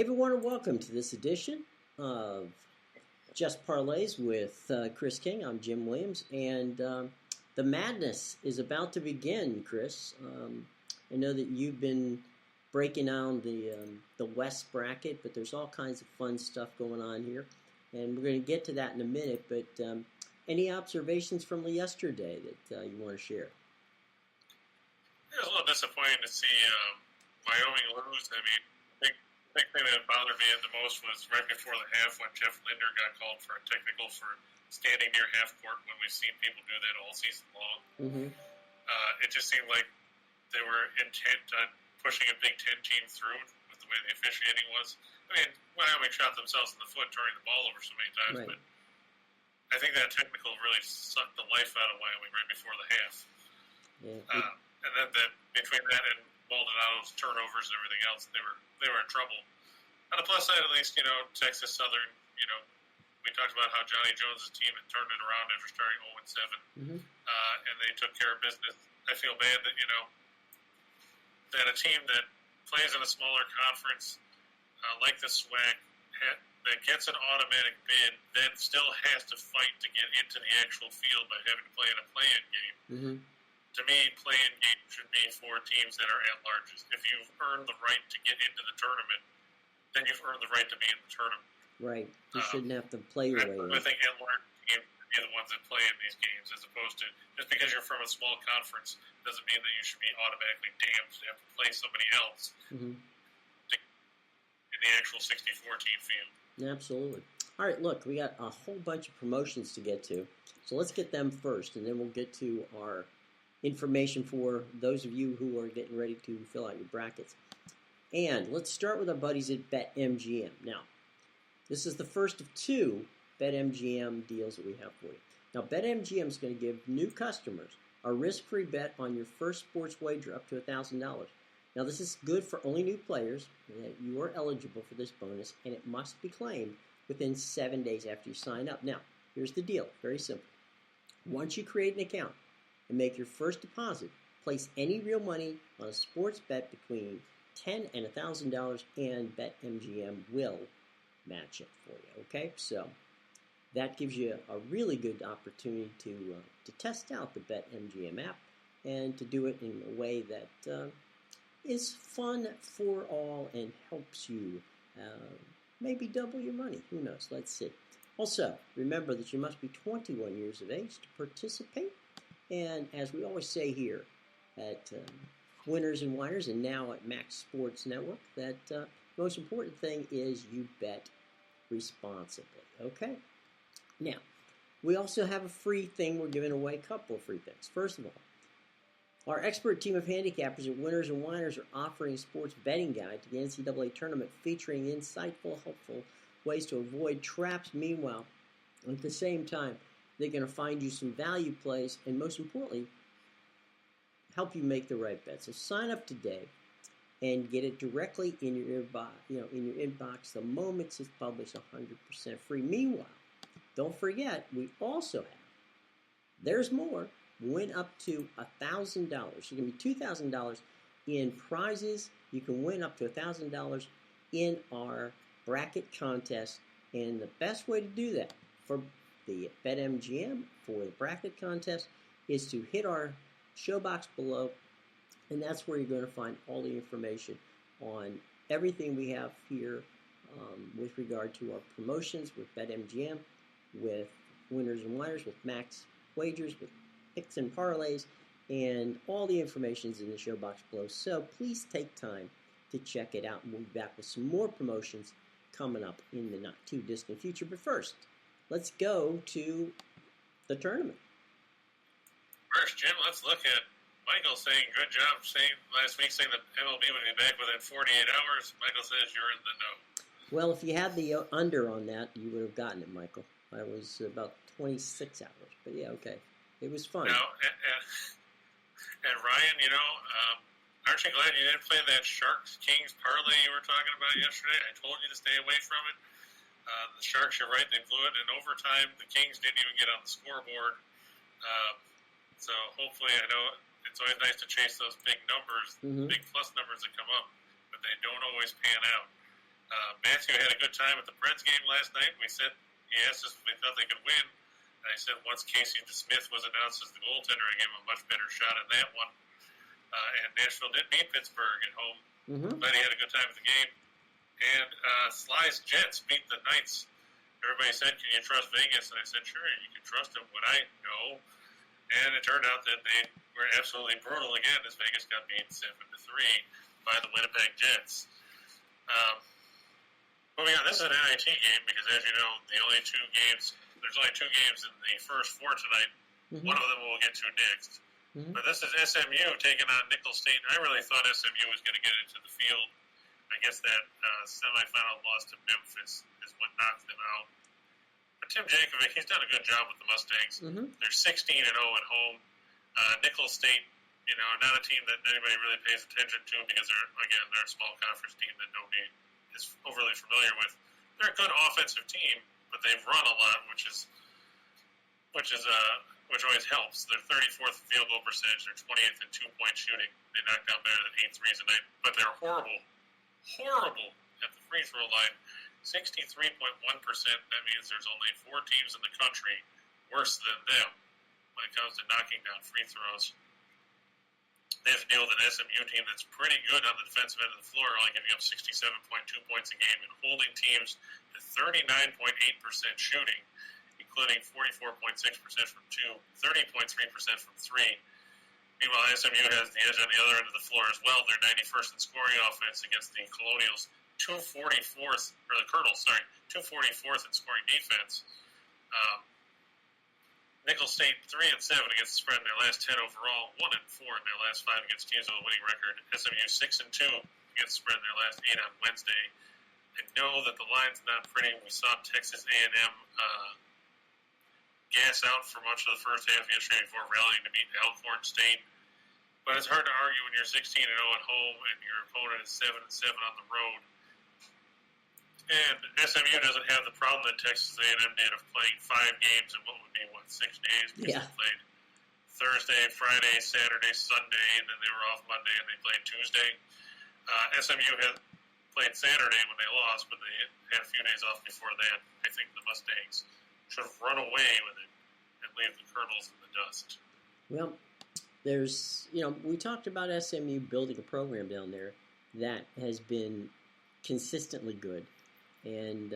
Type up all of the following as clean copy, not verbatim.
Hey everyone, and welcome to this edition of Just Parlays with Chris King. I'm Jim Williams, and the madness is about to begin, Chris. I know that you've been breaking down the West bracket, but there's all kinds of fun stuff going on here, and we're going to get to that in a minute, but any observations from yesterday that you want to share? It was a little disappointing to see Wyoming lose. I mean, the big thing that bothered me the most was right before the half when Jeff Linder got called for a technical for standing near half court when we've seen people do that all season long. Mm-hmm. It just seemed like they were intent on pushing a Big Ten team through with the way the officiating was. I mean, Wyoming shot themselves in the foot turning the ball over so many times, Right. but I think that technical really sucked the life out of Wyoming right before the half. Yeah, And then between that and Maldonado's turnovers and everything else, they were in trouble. On the plus side, at least, Texas Southern, we talked about how Johnny Jones' team had turned it around after starting 0-7, and they took care of business. I feel bad that, that a team that plays in a smaller conference like the SWAC that gets an automatic bid then still has to fight to get into the actual field by having to play in a play-in game. Mm-hmm. To me, play-in game should be for teams that are at-larges. If you've earned the right to get into the tournament, then you've earned the right to be in the tournament. Right. You shouldn't have to play your way in. I think at-large teams should be the ones that play in these games, as opposed to just because you're from a small conference doesn't mean that you should be automatically damned to have to play somebody else in the actual 64-team field. Absolutely. All right, look, we got a whole bunch of promotions to get to, so let's get them first, and then we'll get to our information for those of you who are getting ready to fill out your brackets. And let's start with our buddies at BetMGM. Now, this is the first of two BetMGM deals that we have for you. Now, BetMGM is going to give new customers a risk-free bet on your first sports wager up to $1,000. Now, this is good for only new players. You are eligible for this bonus, and it must be claimed within 7 days after you sign up. Now, here's the deal. Very simple. Once you create an account and make your first deposit, place any real money on a sports bet between $10 and $1,000, and BetMGM will match it for you. Okay, so that gives you a really good opportunity to test out the BetMGM app and to do it in a way that is fun for all and helps you maybe double your money. Who knows? Let's see. Also, remember that you must be 21 years of age to participate. And as we always say here at Winners and Whiners and now at Max Sports Network, that the most important thing is you bet responsibly, okay? Now, we also have a free thing. We're giving away a couple of free things. First of all, our expert team of handicappers at Winners and Whiners are offering a sports betting guide to the NCAA Tournament featuring insightful, helpful ways to avoid traps. Meanwhile, at the same time, they're going to find you some value plays and, most importantly, help you make the right bet. So sign up today and get it directly in your inbox the moment it's published, 100% free. Meanwhile, don't forget, we also have, there's more, win up to $1,000. So it can be $2,000 in prizes. You can win up to $1,000 in our bracket contest. And the best way to do that for the BetMGM for the bracket contest is to hit our show box below, and that's where you're going to find all the information on everything we have here with regard to our promotions with BetMGM, with Winners and Whiners, with Max Wagers, with picks and parlays, and all the information is in the show box below. So please take time to check it out, and we'll be back with some more promotions coming up in the not too distant future. But first, let's go to the tournament. First, Jim, let's look at Michael saying, good job saying last week saying that MLB would be back within 48 hours. Michael says you're in the know. Well, if you had the under on that, you would have gotten it, Michael. I was about 26 hours. But yeah, okay. It was fun. Now, and Ryan, aren't you glad you didn't play that Sharks-Kings parlay you were talking about yesterday? I told you to stay away from it. The Sharks, you're right, they blew it in overtime. The Kings didn't even get on the scoreboard. So hopefully, I know it's always nice to chase those big numbers, big plus numbers that come up, but they don't always pan out. Matthew had a good time at the Preds game last night. He asked us if we thought they could win. And I said once Casey DeSmith was announced as the goaltender, I gave him a much better shot at that one. And Nashville did beat Pittsburgh at home. Mm-hmm. But he had a good time at the game. And Sly's Jets beat the Knights. Everybody said, "Can you trust Vegas?" And I said, "Sure, you can trust them." Would I? No. And it turned out that they were absolutely brutal again as Vegas got beat 7-3 by the Winnipeg Jets. Moving on, this is an NIT game because, as you know, there's only two games in the first four tonight. Mm-hmm. One of them we'll get to next. Mm-hmm. But this is SMU taking on Nicholls State. I really thought SMU was going to get into the field. I guess that semifinal loss to Memphis is what knocked them out. But Tim Jankovic, he's done a good job with the Mustangs. Mm-hmm. They're 16-0 at home. Nicholls State, not a team that anybody really pays attention to because they're a small conference team that nobody is overly familiar with. They're a good offensive team, but they've run a lot, which always helps. They're 34th field goal percentage. They're 20th in 2-point shooting. They knock down better than 8 threes a night, but they're horrible at the free throw line. 63.1%. That means there's only 4 teams in the country worse than them when it comes to knocking down free throws. They have to deal with an SMU team that's pretty good on the defensive end of the floor, only giving up 67.2 points a game and holding teams to 39.8% shooting, including 44.6% from 2, 30.3% from 3. Meanwhile, SMU has the edge on the other end of the floor as well. They're 91st in scoring offense against the Colonials, 244th in scoring defense. Nicholls State 3-7 against the spread in their last 10 overall, 1-4 in their last 5 against teams with a winning record. SMU 6-2 against the spread in their last 8 on Wednesday. I know that the line's not pretty. We saw Texas A&M gas out for much of the first half yesterday before rallying to beat Alcorn State. But it's hard to argue when you're 16-0 at home and your opponent is 7-7 on the road. And SMU doesn't have the problem that Texas A&M did of playing 5 games in what would be, 6 days? Because they played Thursday, Friday, Saturday, Sunday, and then they were off Monday and they played Tuesday. SMU had played Saturday when they lost, but they had a few days off before that. I think the Mustangs should have run away with it and leave the Colonels in the dust. Well, we talked about SMU building a program down there that has been consistently good. And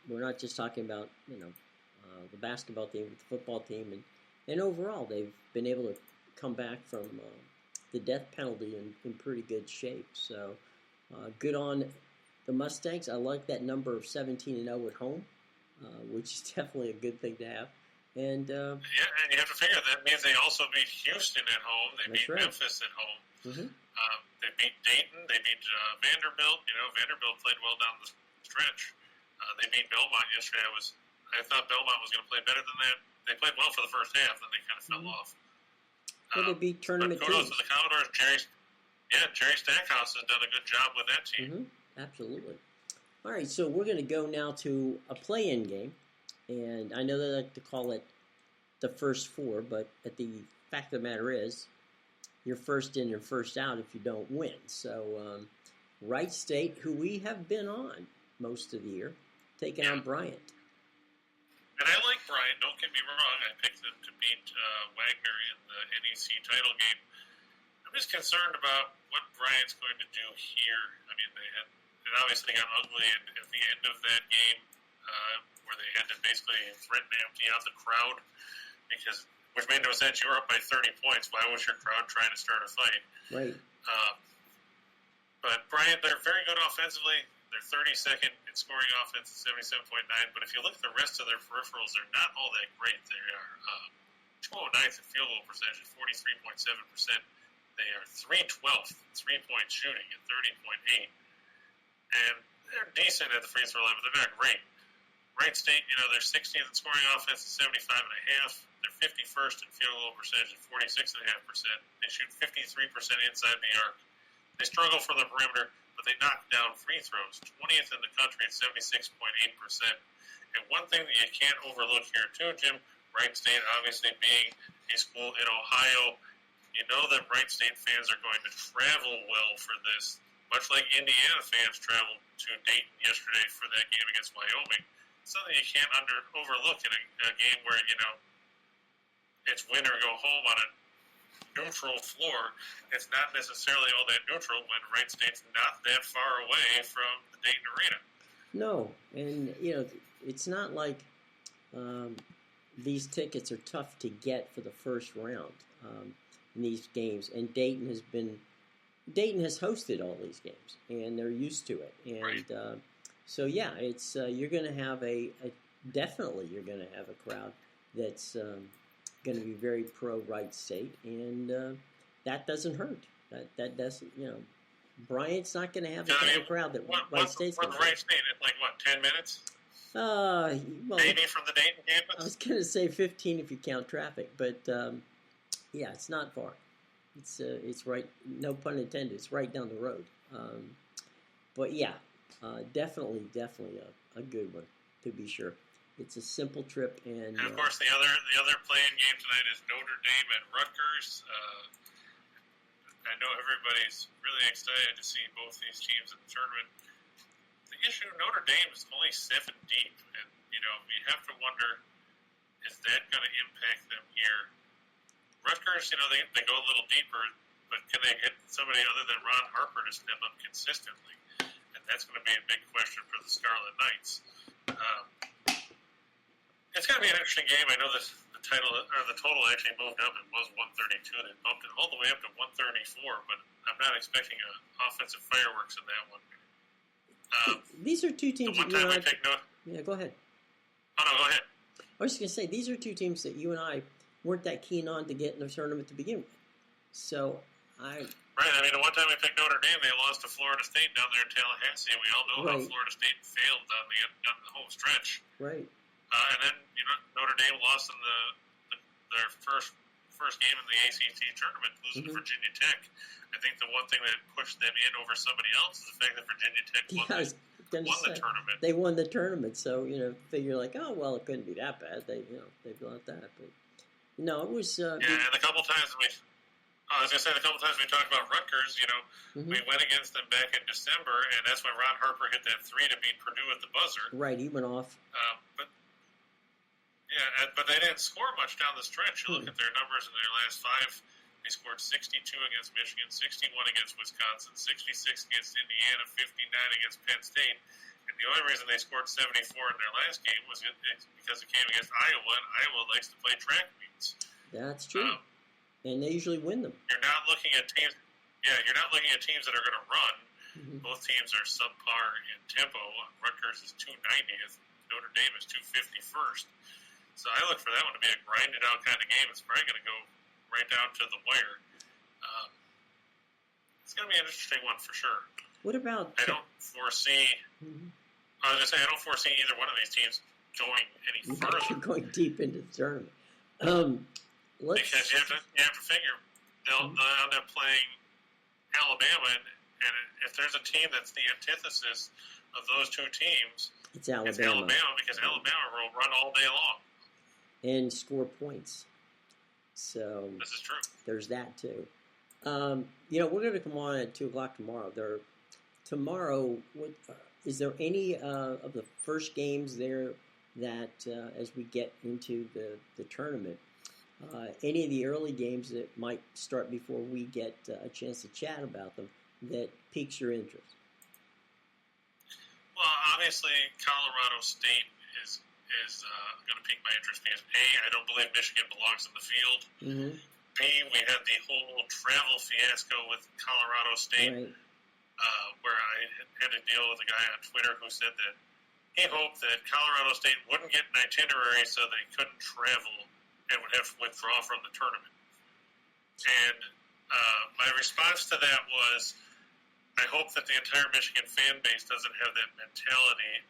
we're not just talking about, the basketball team, but the football team. And overall, they've been able to come back from the death penalty in pretty good shape. So good on the Mustangs. I like that number of 17-0 at home, which is definitely a good thing to have. And and you have to figure that means they also beat Houston at home. They beat Memphis at home. Mm-hmm. They beat Dayton. They beat Vanderbilt. Vanderbilt played well down the stretch. They beat Belmont yesterday. I thought Belmont was going to play better than that. They played well for the first half, then they kind of fell off. Well, they beat tournament teams. Kudos to the Commodores. Jerry Stackhouse has done a good job with that team. Mm-hmm. Absolutely. All right, so we're going to go now to a play-in game, and I know they like to call it the first 4, but the fact of the matter is, you're first in and first out if you don't win. So, Wright State, who we have been on most of the year, taking on Bryant. And I like Bryant, don't get me wrong. I picked them to beat Wagner in the NEC title game. I'm just concerned about what Bryant's going to do here. I mean, it obviously got ugly at the end of that game where they had to basically threaten to empty out the crowd which made no sense. You were up by 30 points. Why was your crowd trying to start a fight? Right. But Bryant, they're very good offensively. They're 32nd in scoring offense at 77.9. But if you look at the rest of their peripherals, they're not all that great. They are 209th in field goal percentage at 43.7%. They are 312th in 3-point shooting at 30.8. And they're decent at the free throw line, but they're not great. Wright State, they're 16th in scoring offense at 75.5. They're 51st in field goal percentage at 46.5%. They shoot 53% inside the arc. They struggle from the perimeter, but they knock down free throws. 20th in the country at 76.8%. And one thing that you can't overlook here too, Jim, Wright State obviously being a school in Ohio, you know that Wright State fans are going to travel well for this. much like Indiana fans traveled to Dayton yesterday for that game against Wyoming. It's something you can't overlook in a game where, it's win or go home on a neutral floor. It's not necessarily all that neutral when Wright State's not that far away from the Dayton Arena. No, and, it's not like these tickets are tough to get for the first round in these games. And Dayton has hosted all these games, and they're used to it. And right. So yeah, it's you're going to have definitely you're going to have a crowd that's going to be very pro Wright State, and that doesn't hurt. That doesn't, Bryant's not going to have the kind of crowd that Wright State's going to have. Wright State in 10 minutes? Well, maybe from the Dayton campus? I was going to say 15 if you count traffic, but yeah, it's not far. It's right, no pun intended, it's right down the road. But yeah, definitely a good one, to be sure. It's a simple trip, and of course the other playing game tonight is Notre Dame at Rutgers. I know everybody's really excited to see both these teams in the tournament. The issue, Notre Dame is only 7 deep, and we have to wonder, is that going to impact them here? Rutgers, they go a little deeper, but can they get somebody other than Ron Harper to step up consistently? And that's going to be a big question for the Scarlet Knights. It's going to be an interesting game. I know the total actually moved up. It was 132. They bumped it all the way up to 134, but I'm not expecting offensive fireworks in that one. These are two teams that you and I... Yeah, go ahead. Oh, no, go ahead. I was just going to say, these are two teams that you and I weren't that keen on to get in the tournament to begin with. So, Right. I mean, the one time we picked Notre Dame, they lost to Florida State down there in Tallahassee. We all know how Florida State failed on the home stretch. Right. And then, Notre Dame lost in their first game in the ACT tournament, losing to Virginia Tech. I think the one thing that pushed them in over somebody else is the fact that Virginia Tech won the tournament. They won the tournament, so figure like, oh well, it couldn't be that bad. They got that, but no, it was. And a couple times the couple times we talked about Rutgers, we went against them back in December, and that's when Ron Harper hit that 3 to beat Purdue at the buzzer. Right, he went off. But they didn't score much down the stretch. You look at their numbers in their last 5. They scored 62 against Michigan, 61 against Wisconsin, 66 against Indiana, 59 against Penn State. And the only reason they scored 74 in their last game was because it came against Iowa, and Iowa likes to play track meets. That's true. And they usually win them. You're not looking at teams. Yeah, you're not looking at teams that are going to run. Both teams are subpar in tempo. Rutgers is 290th. Notre Dame is 251st. So I look for that one to be a grinded-out kind of game. It's probably going to go right down to the wire. It's going to be an interesting one for sure. What about... I don't foresee... I was going to say, I don't foresee either one of these teams going any further. Going deep into the tournament. Because you have to figure they'll end up playing Alabama, and if there's a team that's the antithesis of those two teams, it's Alabama. It's Alabama, because Alabama will run all day long and score points. So this is true. There's that too. We're going to come on at 2:00 tomorrow. Tomorrow, is there any of the first games there that as we get into the tournament? Any of the early games that might start before we get a chance to chat about them that piques your interest? Well, obviously, Colorado State is going to pique my interest because I don't believe Michigan belongs in the field. B, we had the whole travel fiasco with Colorado State, where I had to deal with a guy on Twitter who said that he hoped that Colorado State wouldn't get an itinerary so they couldn't travel and would have to withdraw from the tournament. And my response to that was, I hope that the entire Michigan fan base doesn't have that mentality,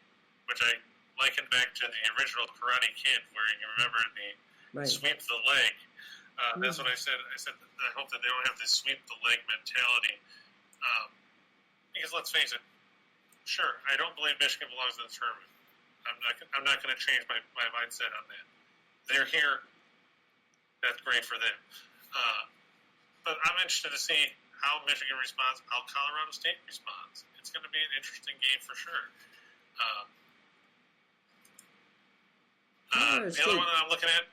which I likened back to the original Karate Kid, where you remember the sweep the leg. That's what I said. I said, I hope that they don't have this sweep the leg mentality. Because let's face it, sure, I don't believe Michigan belongs in the tournament. I'm not going to change my mindset on that. They're here. That's great for them. But I'm interested to see how Michigan responds, how Colorado State responds. It's going to be an interesting game for sure. The other one that I'm looking at,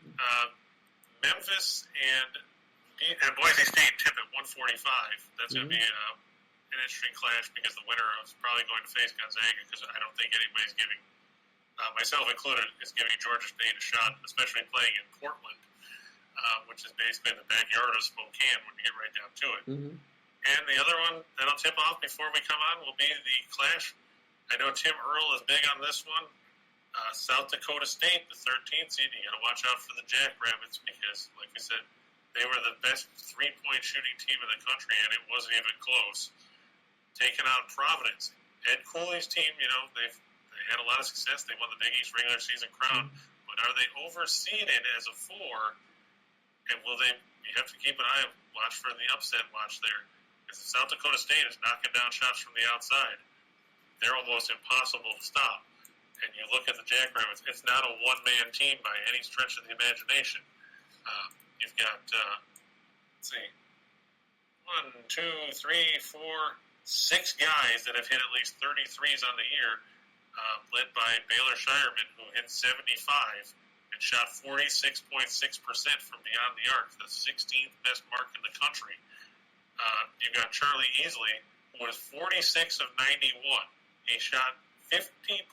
Memphis and Boise State tip at 145. That's going to be an interesting clash because the winner is probably going to face Gonzaga because I don't think anybody's giving, myself included, is giving Georgia State a shot, especially playing in Portland, which is basically the backyard of Spokane when you get right down to it. Mm-hmm. And the other one that I'll tip off before we come on will be the clash. I know Tim Earl is big on this one. South Dakota State, the 13th seed, you got to watch out for the Jackrabbits because, like I said, they were the best three-point shooting team in the country, and it wasn't even close. Taking on Providence. Ed Cooley's team, they had a lot of success. They won the Big East regular season crown, but are they overseeded as a 4? And will they? You have to keep an eye, watch for the upset watch there, because South Dakota State is knocking down shots from the outside. They're almost impossible to stop. And you look at the Jackrabbits, it's not a one-man team by any stretch of the imagination. You've got, let's see, 1, 2, 3, 4, 6 guys that have hit at least 33s on the year, led by Baylor Shireman, who hit 75 and shot 46.6% from beyond the arc, the 16th best mark in the country. You've got Charlie Easley, who was 46 of 91. He shot 50.5%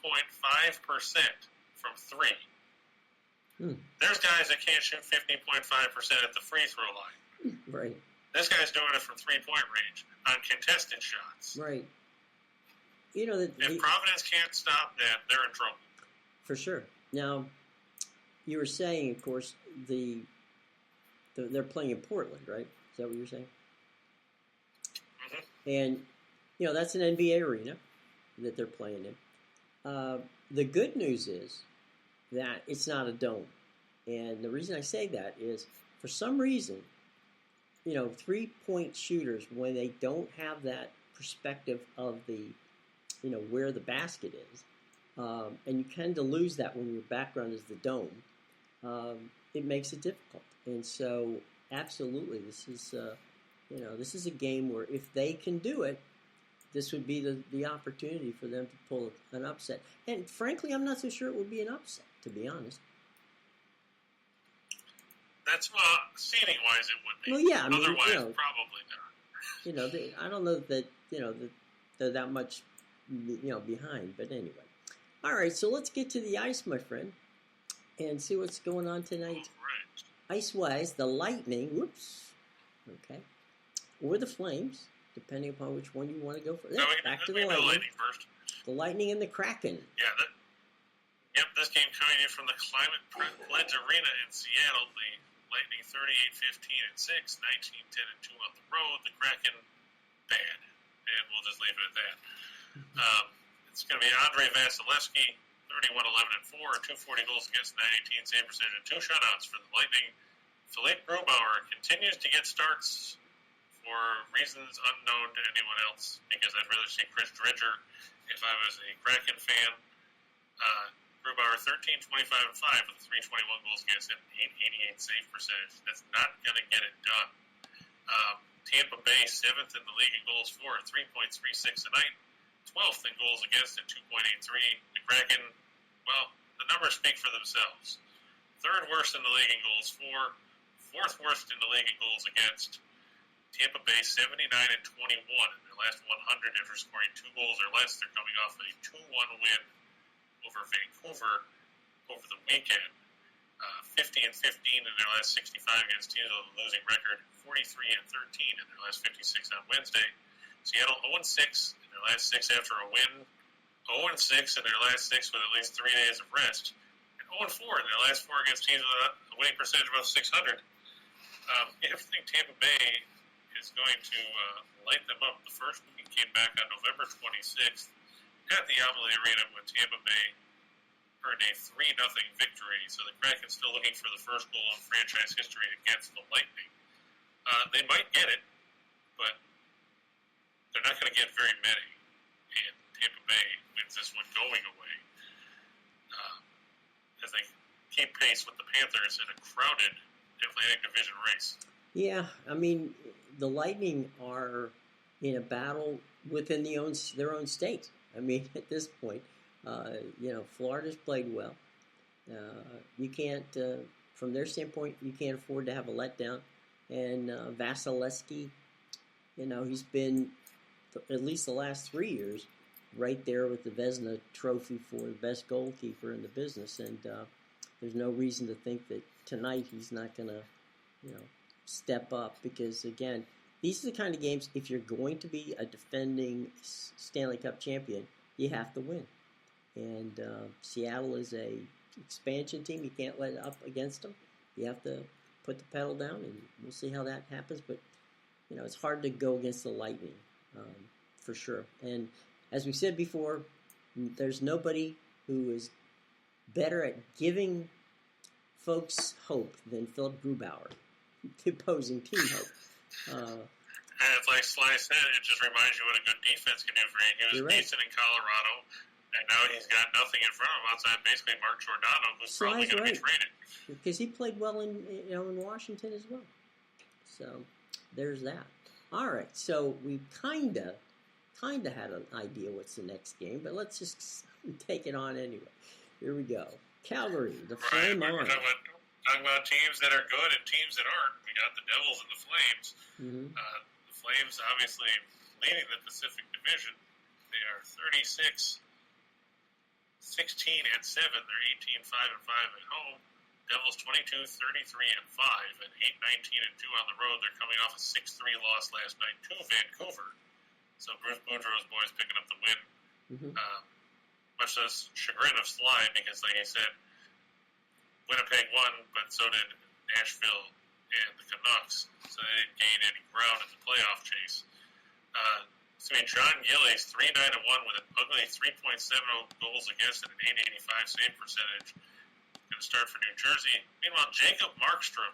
from 3. There's guys that can't shoot 50.5% at the free throw line. Right. This guy's doing it from 3-point range on contested shots. Right. If Providence can't stop that, they're in trouble. For sure. Now, you were saying, of course, they're playing in Portland, right? Is that what you're saying? Mm-hmm. And, that's an NBA arena that they're playing in. The good news is that it's not a dome. And the reason I say that is, for some reason, 3-point shooters, when they don't have that perspective of the, where the basket is, and you tend to lose that when your background is the dome, it makes it difficult. And so, absolutely, this is a game where if they can do it, this would be the opportunity for them to pull an upset. And frankly, I'm not so sure it would be an upset, to be honest. That's seeding-wise, it would be. Well, yeah. Otherwise, probably not. I don't know that that they're that much behind. But anyway, all right. So let's get to the ice, my friend, and see what's going on tonight. All right. Ice-wise, the Lightning. Whoops. Okay. Or the Flames, depending upon which one you want to go for. No, back to the Lightning first. The Lightning and the Kraken. Yeah, this game coming in from the Climate Pledge Arena in Seattle. The Lightning 38-15-6, 19-10-2 on the road. The Kraken bad, and we'll just leave it at that. It's going to be Andrei Vasilevsky, 31-11-4, 240 goals against, 918 save percentage, and 2 shutouts for the Lightning. Philippe Grubauer continues to get starts for reasons unknown to anyone else, because I'd rather see Chris Dredger if I was a Kraken fan. Grubauer 13, 25, and 5 with 321 goals against and 88 save percentage. That's not going to get it done. Tampa Bay 7th in the league in goals for, 3.36 a night, 12th in goals against at 2.83. The Kraken, well, the numbers speak for themselves. 3rd worst in the league in goals for, 4th worst in the league in goals against. Tampa Bay 79-21 in their last 100 after scoring 2 goals or less. They're coming off a 2-1 win over Vancouver over the weekend. 50-15 in their last 65 against teams with a losing record. 43-13 in their last 56 on Wednesday. Seattle 0-6 in their last 6 after a win. 0-6 in their last 6 with at least 3 days of rest. And 0-4 in their last 4 against teams with a winning percentage above 600. I think Tampa Bay is going to light them up. The first week came back on November 26th at the Amalie Arena when Tampa Bay earned a 3-0 victory. So the Kraken's still looking for the first goal in franchise history against the Lightning. They might get it, but they're not going to get very many. And Tampa Bay wins this one going away as they keep pace with the Panthers in a crowded Atlantic Division race. Yeah, I mean, the Lightning are in a battle within their own state. I mean, at this point, Florida's played well. You can't, from their standpoint, you can't afford to have a letdown. And Vasilevsky, he's been, at least the last 3 years, right there with the Vezina trophy for the best goalkeeper in the business. And there's no reason to think that tonight he's not going to, step up. Because, again, these are the kind of games, if you're going to be a defending Stanley Cup champion, you have to win. And Seattle is a expansion team. You can't let it up against them. You have to put the pedal down, and we'll see how that happens. But, it's hard to go against the Lightning, for sure. And as we said before, there's nobody who is better at giving folks hope than Philip Grubauer, the opposing team hope. And it's like Sly said, it just reminds you what a good defense can do for you. He was decent in Colorado, and now he's got nothing in front of him outside basically Mark Giordano, who's probably going to be traded. Because he played well in Washington as well. So there's that. All right, so we kind of had an idea what's the next game, but let's just take it on anyway. Here we go. Calgary, the Flame on. We're talking about teams that are good and teams that aren't. We got the Devils and the Flames. Mm-hmm. The Flames obviously leading the Pacific Division. They are 36, 16 and 7. They're 18, 5 and 5 at home. Devils 22, 33 and 5 and 8, 19 and 2 on the road. They're coming off a 6-3 loss last night to Vancouver. So Bruce Boudreau's boys picking up the win. Mm-hmm. Much to the chagrin of Sly, because like he said, Winnipeg won, but so did Nashville and the Canucks. So they didn't gain any ground in the playoff chase. John Gillies 3-9-1 with an ugly 3.70 goals against and an 885 save percentage. Going to start for New Jersey. Meanwhile, Jacob Markstrom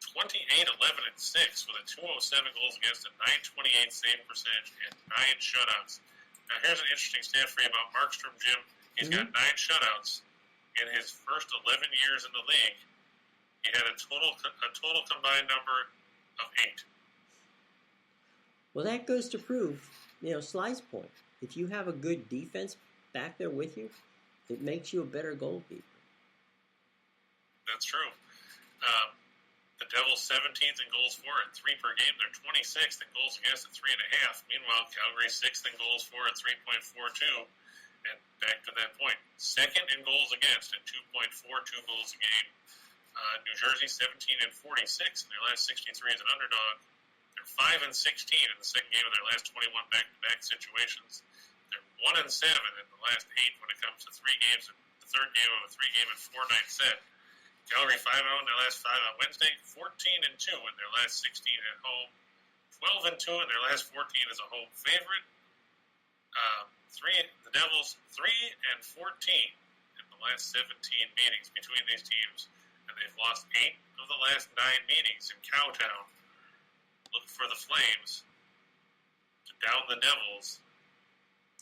28-11-6 with a 207 goals against, a 928 save percentage, and 9 shutouts. Now, here's an interesting stat for you about Markstrom, Jim. He's got 9 shutouts in his first 11 years in the league. He had a total combined number of 8. Well, that goes to prove, Sly's point. If you have a good defense back there with you, it makes you a better goalkeeper. That's true. The Devils 17th in goals for at 3 per game. They're 26th in goals against at 3.5. Meanwhile, Calgary 6th in goals for at 3.42. And back to that point, 2nd in goals against at 2.42 goals a game. New Jersey 17 and 46 in their last 63 as an underdog. They're 5 and 16 in the second game of their last 21 back-to-back situations. They're 1 and 7 in the last 8 when it comes to 3 games. The third game of a 3-game and 4-night set. Calgary 5-0 in their last 5 on Wednesday, 14 and 2 in their last 16 at home, 12 and 2 in their last 14 as a home favorite. The Devils 3 and 14 in the last 17 meetings between these teams, and they've lost 8 of the last 9 meetings in Cowtown. Look for the Flames to down the Devils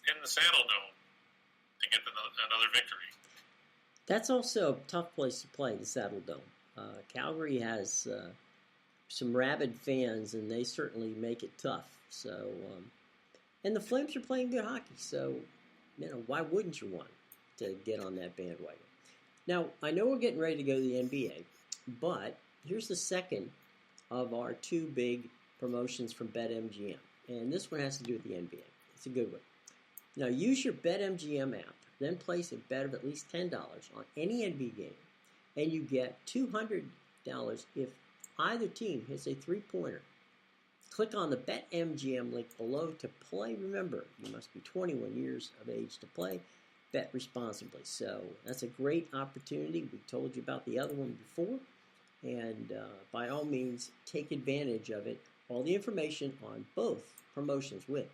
in the Saddle Dome to get another victory. That's also a tough place to play, the Saddle Dome. Calgary has some rabid fans, and they certainly make it tough. So, and the Flames are playing good hockey, so why wouldn't you want to get on that bandwagon? Now, I know we're getting ready to go to the NBA, but here's the second of our 2 big promotions from BetMGM, and this one has to do with the NBA. It's a good one. Now, use your BetMGM app. Then place a bet of at least $10 on any NBA game, and you get $200 if either team hits a 3-pointer. Click on the BetMGM link below to play. Remember, you must be 21 years of age to play. Bet responsibly. So that's a great opportunity. We told you about the other one before, and by all means, take advantage of it. All the information on both promotions with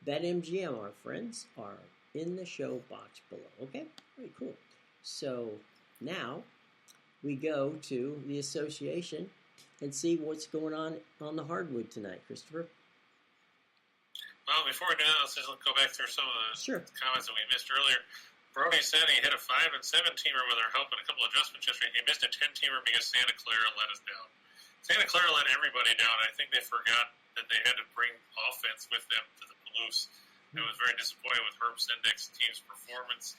BetMGM, our friends, are in the show box below. Okay? Very cool. So now we go to the association and see what's going on the hardwood tonight, Christopher. Well, before we do that, let's just go back through some of the comments that we missed earlier. Brody said he hit a 5 and 7 teamer with our help and a couple of adjustments yesterday. He missed a 10 teamer because Santa Clara let us down. Santa Clara let everybody down. I think they forgot that they had to bring offense with them to the Palouse. I was very disappointed with Herb Sendek's team's performance.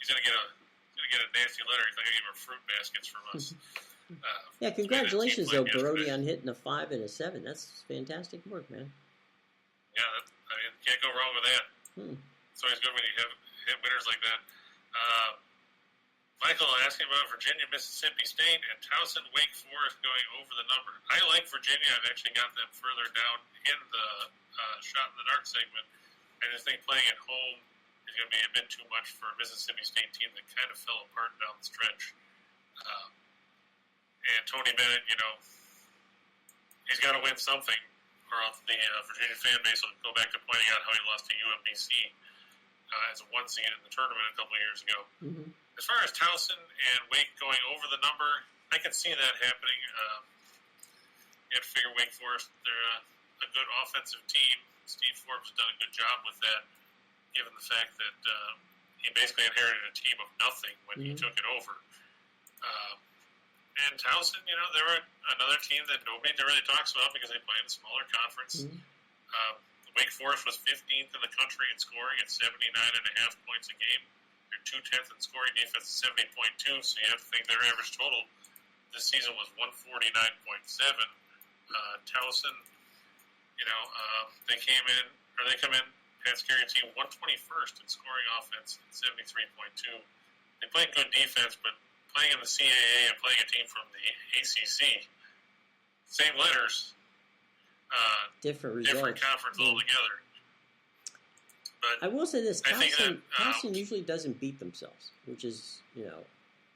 He's gonna get a nasty letter. He's not gonna give her fruit baskets from us. Yeah, congratulations though, Brody, on hitting a 5 and a 7. That's fantastic work, man. Yeah, I mean, can't go wrong with that. It's always good when you hit winners like that. Michael asking about Virginia, Mississippi State, and Towson, Wake Forest going over the number. I like Virginia. I've actually got them further down in the shot in the dark segment. I just think playing at home is going to be a bit too much for a Mississippi State team that kind of fell apart down the stretch. And Tony Bennett, he's got to win something, or else the Virginia fan base will go back to pointing out how he lost to UMBC as a 1 seed in the tournament a couple of years ago. As far as Towson and Wake going over the number, I can see that happening. You have to figure Wake Forest, they're a good offensive team. Steve Forbes has done a good job with that, given the fact that he basically inherited a team of nothing when he took it over. And Towson, they're another team that nobody really talks about because they play in a smaller conference. Wake Forest was 15th in the country in scoring at 79.5 points a game. They're 2/10 in scoring, defense is 70.2, so you have to think their average total this season was 149.7. Towson, they come in, Pat Scarry team 121st in scoring offense at 73.2. They play good defense, but playing in the CAA and playing a team from the ACC, same letters, different conference altogether. But I will say this: Towson usually doesn't beat themselves, which is,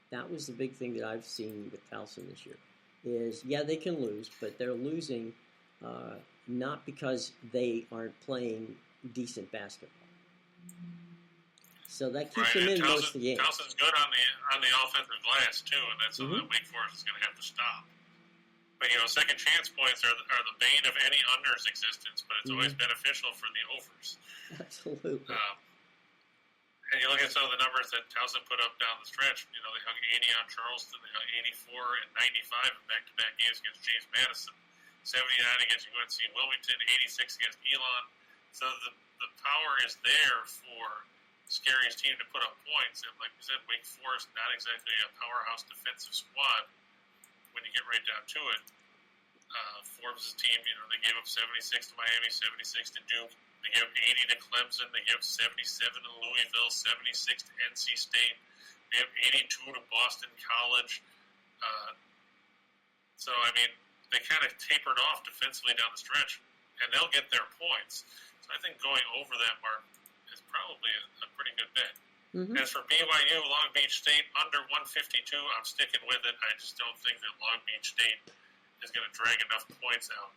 that was the big thing that I've seen with Towson this year. Is they can lose, but they're losing not because they aren't playing decent basketball. So that keeps them in most of the games. Towson's good on the offensive glass too, and that's something that Wake Forest is going to have to stop. But second chance points are the bane of any under's existence, but it's always beneficial for the overs. Absolutely. And you look at some of the numbers that Towson put up down the stretch. They hung 80 on Charleston, they hung 84 and 95 in back-to-back games against James Madison, 79 against UNC Wilmington, 86 against Elon. So the power is there for Scary's team to put up points. And like we said, Wake Forest, not exactly a powerhouse defensive squad when you get right down to it. Forbes' team, they gave up 76 to Miami, 76 to Duke. They gave up 80 to Clemson. They gave up 77 to Louisville, 76 to NC State. They gave up 82 to Boston College. So, they kind of tapered off defensively down the stretch, and they'll get their points. So I think going over that mark is probably a pretty good bet. As for BYU, Long Beach State, under 152, I'm sticking with it. I just don't think that Long Beach State is going to drag enough points out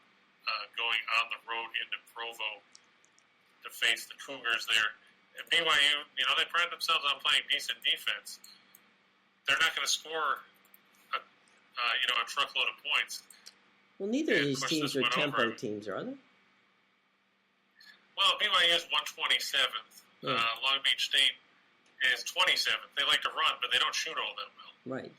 going on the road into Provo to face the Cougars there. And BYU, they pride themselves on playing decent defense. They're not going to score a truckload of points. Well, neither of these teams are tempo teams, are they? Well, BYU is 127th. Long Beach State is 27th. They like to run, but they don't shoot all that well. Right.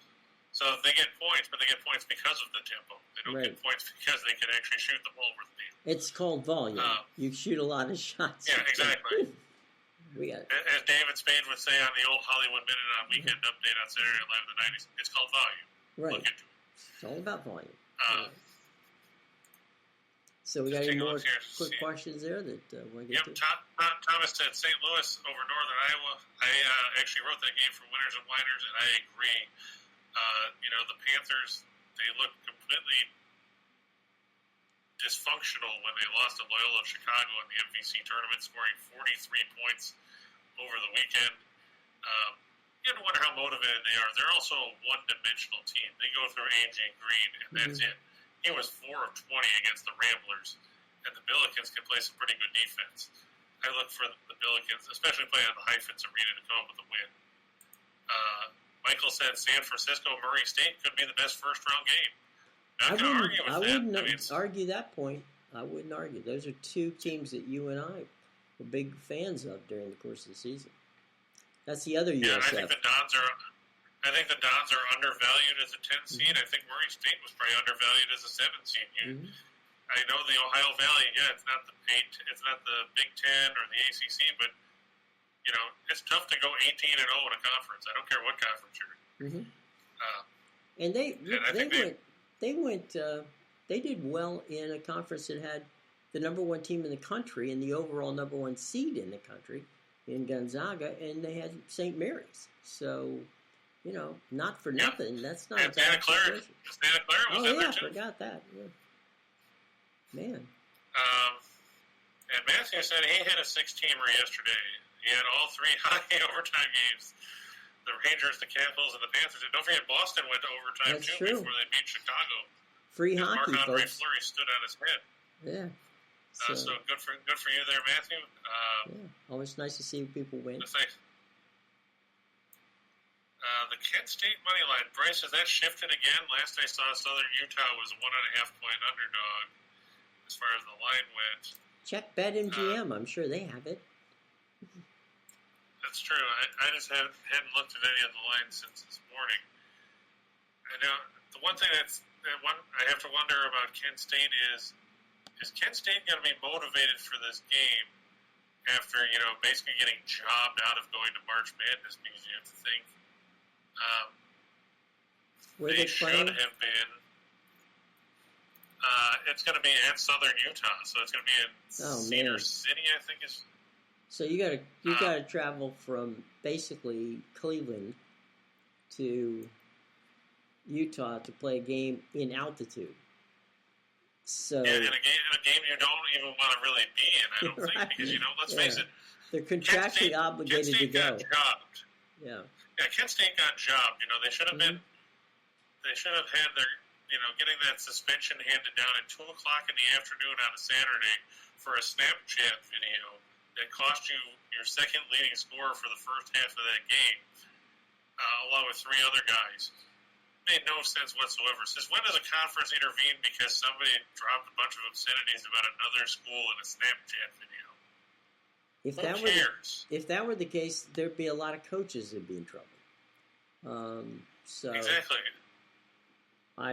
So they get points, but they get points because of the tempo. They don't get points because they can actually shoot the ball worth the field. It's called volume. You shoot a lot of shots. Yeah, exactly. As David Spade would say on the old Hollywood Minute on Weekend Update on Saturday Night Live in the 90s, it's called volume. Right. Look into it. It's all about volume. So we got any more quick questions there that want to get to? Thomas said St. Louis over Northern Iowa. I actually wrote that game for Winners and Whiners, and I agree. The Panthers, they look completely dysfunctional when they lost to Loyola Chicago in the MVC tournament, scoring 43 points over the weekend. You have to wonder how motivated they are. They're also a one-dimensional team. They go through A.J. Green, and that's it. He was 4 of 20 against the Ramblers, and the Billikens can play some pretty good defense. I look for the Billikens, especially playing at the Heifetz Arena, to come up with a win. Michael said San Francisco, Murray State could be the best first-round game. I wouldn't argue that point. I wouldn't argue. Those are two teams that you and I were big fans of during the course of the season. That's the other USF. I think the Dons are I think the Dons are undervalued as a 10 seed. I think Murray State was probably undervalued as a 7 seed. I know the Ohio Valley. Yeah, it's not the Big Ten or the ACC, but it's tough to go 18-0 in a conference. I don't care what conference you're in. And they did well in a conference that had the number one team in the country and the overall number one seed in the country in Gonzaga, and they had St. Mary's. So, not for nothing. That's not and Santa Clara was in there too. I forgot that. Yeah. Man. And Matthew said he hit a 6-teamer yesterday. He had all 3 hockey overtime games. The Rangers, the Capitals, and the Panthers. And don't forget, Boston went to overtime before they beat Chicago. Free hockey, Marc-Andre folks. Fleury stood on his head. Yeah. So good for you there, Matthew. Always nice to see people win. The Kent State money line, Bryce, has that shifted again? Last I saw, Southern Utah was a 1.5 point underdog as far as the line went. Check BetMGM. I'm sure they have it. That's true. I just hadn't looked at any of the lines since this morning. I know the one thing I have to wonder about Kent State is Kent State going to be motivated for this game after basically getting jobbed out of going to March Madness? Because you have to think they should have been. It's going to be at Southern Utah, so it's going to be in Cedar City, I think is. So you gotta travel from basically Cleveland to Utah to play a game in altitude. So in a game you don't even want to really be in, I don't think, because let's face it, they're contractually obligated to go. Kent State got jobbed. Yeah, Kent State got jobbed. They should have been. They should have had their getting that suspension handed down at 2:00 in the afternoon on a Saturday for a Snapchat video that cost you your second leading scorer for the first half of that game, along with 3 other guys. Made no sense whatsoever. Since when does a conference intervene because somebody dropped a bunch of obscenities about another school in a Snapchat video? If that were the case, there'd be a lot of coaches that'd be in trouble. Exactly.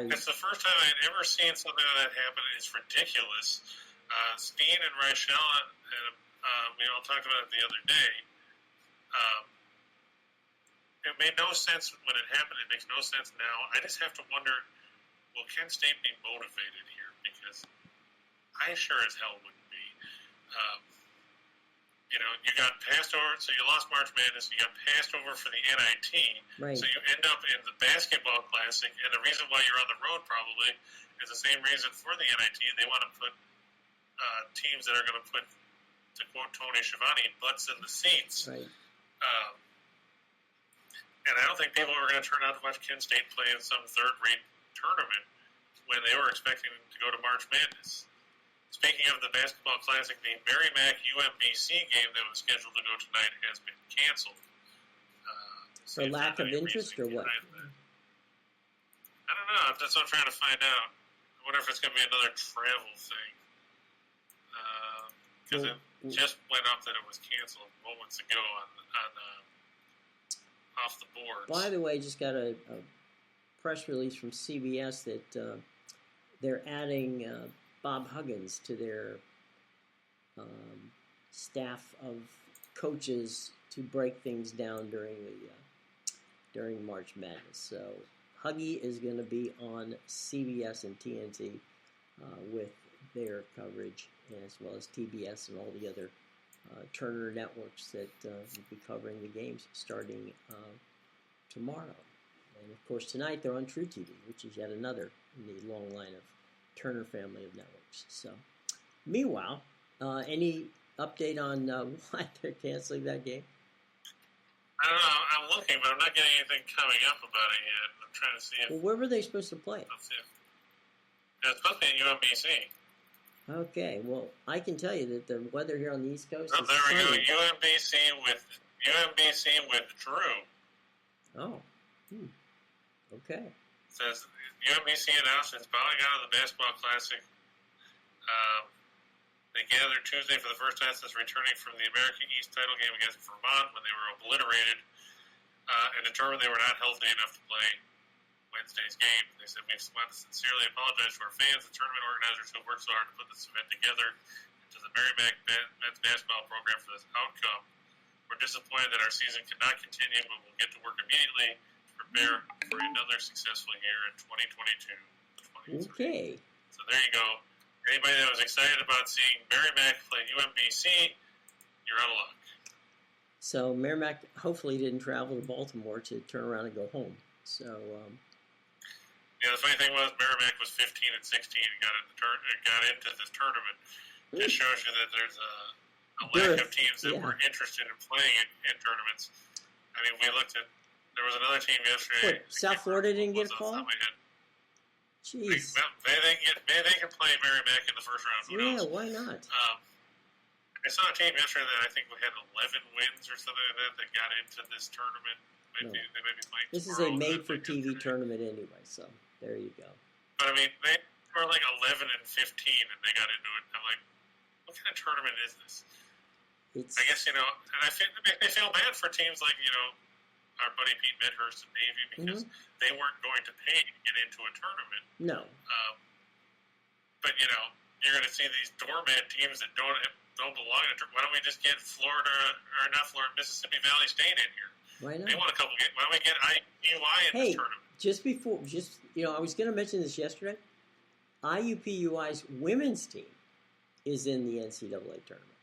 It's the first time I'd ever seen something like that happen. It's ridiculous. Steen and Reichel, we all talked about it the other day. It made no sense when it happened. It makes no sense now. I just have to wonder, will Kent State be motivated here? Because I sure as hell wouldn't be. You got passed over, so you lost March Madness. You got passed over for the NIT. Right. So you end up in the basketball classic, and the reason why you're on the road probably is the same reason for the NIT. They want to put teams that are going to put, to quote Tony Schiavone, butts in the seats. Right. And I don't think people are going to turn out to watch Kent State play in some third-rate tournament when they were expecting to go to March Madness. Speaking of the basketball classic, the Merrimack-UMBC game that was scheduled to go tonight has been canceled. For lack of interest or what? I don't know. That's what I'm trying to find out. I wonder if it's going to be another travel thing. Because it just went up that it was canceled moments ago on off the boards. By the way, just got a press release from CBS that they're adding Bob Huggins to their staff of coaches to break things down during March Madness. So Huggy is going to be on CBS and TNT with their coverage, as well as TBS and all the other Turner networks that will be covering the games starting tomorrow. And of course tonight they're on True TV, which is yet another in the long line of Turner family of networks. So, meanwhile, any update on why they're canceling that game? I don't know. I'm looking, but I'm not getting anything coming up about it yet. I'm trying to see if... Well, where were they supposed to play? Let's see. It's supposed to be at UMBC. Okay, well, I can tell you that the weather here on the East Coast is there we sunny. go. UMBC withdrew. Oh. Okay. It says UMBC announced it's bowing out of the basketball classic. They gathered Tuesday for the first time since returning from the American East title game against Vermont when they were obliterated and determined they were not healthy enough to play Wednesday's game. They said, we want to sincerely apologize to our fans and tournament organizers who worked so hard to put this event together, and to the Merrimack men's basketball program for this outcome. We're disappointed that our season cannot continue, but we'll get to work immediately to prepare for another successful year in 2022-23. Okay. So there you go. Anybody that was excited about seeing Merrimack play UMBC, you're out of luck. So Merrimack hopefully didn't travel to Baltimore to turn around and go home. So yeah, the funny thing was Merrimack was 15 and 16 and got into this tournament. It shows you that there's a lack of teams that were interested in playing in tournaments. I mean, we looked at there was another team yesterday. What, South Florida didn't get called? Jeez. They can play Merrimack in the first round. Who knows? Why not? I saw a team yesterday that I think we had 11 wins or something like that got into this tournament. They may be playing. This is a made-for-TV tournament anyway, so there you go. But I mean, they were like 11 and 15, and they got into it. I'm like, what kind of tournament is this? I guess, and I feel bad for teams like, our buddy Pete Medhurst and Navy because they weren't going to pay to get into a tournament. No. But, you're going to see these doormat teams that don't belong in a tournament. Why don't we just get Mississippi Valley State in here? Why not? They want a couple. Why don't we get IUPUI in this tournament? I was going to mention this yesterday. IUPUI's women's team is in the NCAA tournament.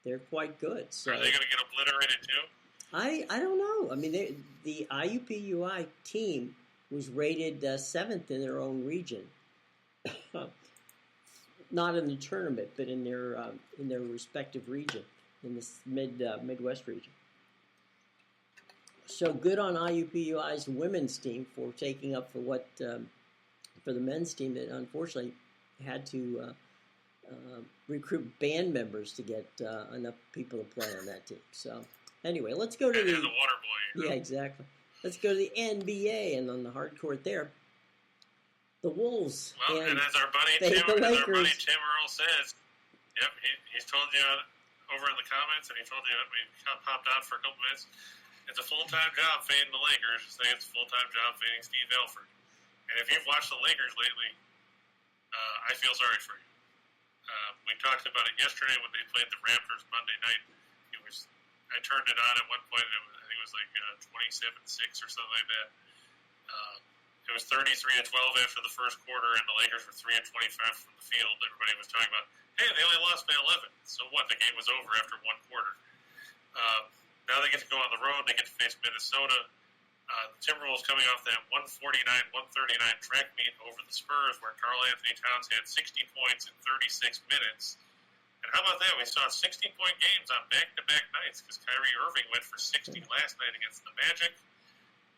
They're quite good. So are they going to get obliterated too? I don't know. I mean, the IUPUI team was rated 7th in their own region. Not in the tournament, but in their respective region, in this Midwest region. So good on IUPUI's women's team for taking up for the men's team that unfortunately had to recruit band members to get enough people to play on that team. So anyway, let's go to the water boy. Yeah, exactly. Let's go to the NBA, and on the hard court there, the Wolves. Well, and as our buddy Tim Earl says, yep, he's told you over in the comments, and he told you we popped out for a couple minutes. It's a full-time job fading the Lakers. Say it's a full-time job fading Steve Alford. And if you've watched the Lakers lately, I feel sorry for you. We talked about it yesterday when they played the Raptors Monday night. I turned it on at one point, and I think it was like 27-6 or something like that. It was 33-12 after the first quarter, and the Lakers were 3 and 25 from the field. Everybody was talking about, hey, they only lost by 11. So what? The game was over after one quarter. Now they get to go on the road. They get to face Minnesota. The Timberwolves coming off that 149-139 track meet over the Spurs, where Karl Anthony Towns had 60 points in 36 minutes. And how about that? We saw 60-point games on back-to-back nights because Kyrie Irving went for 60 last night against the Magic.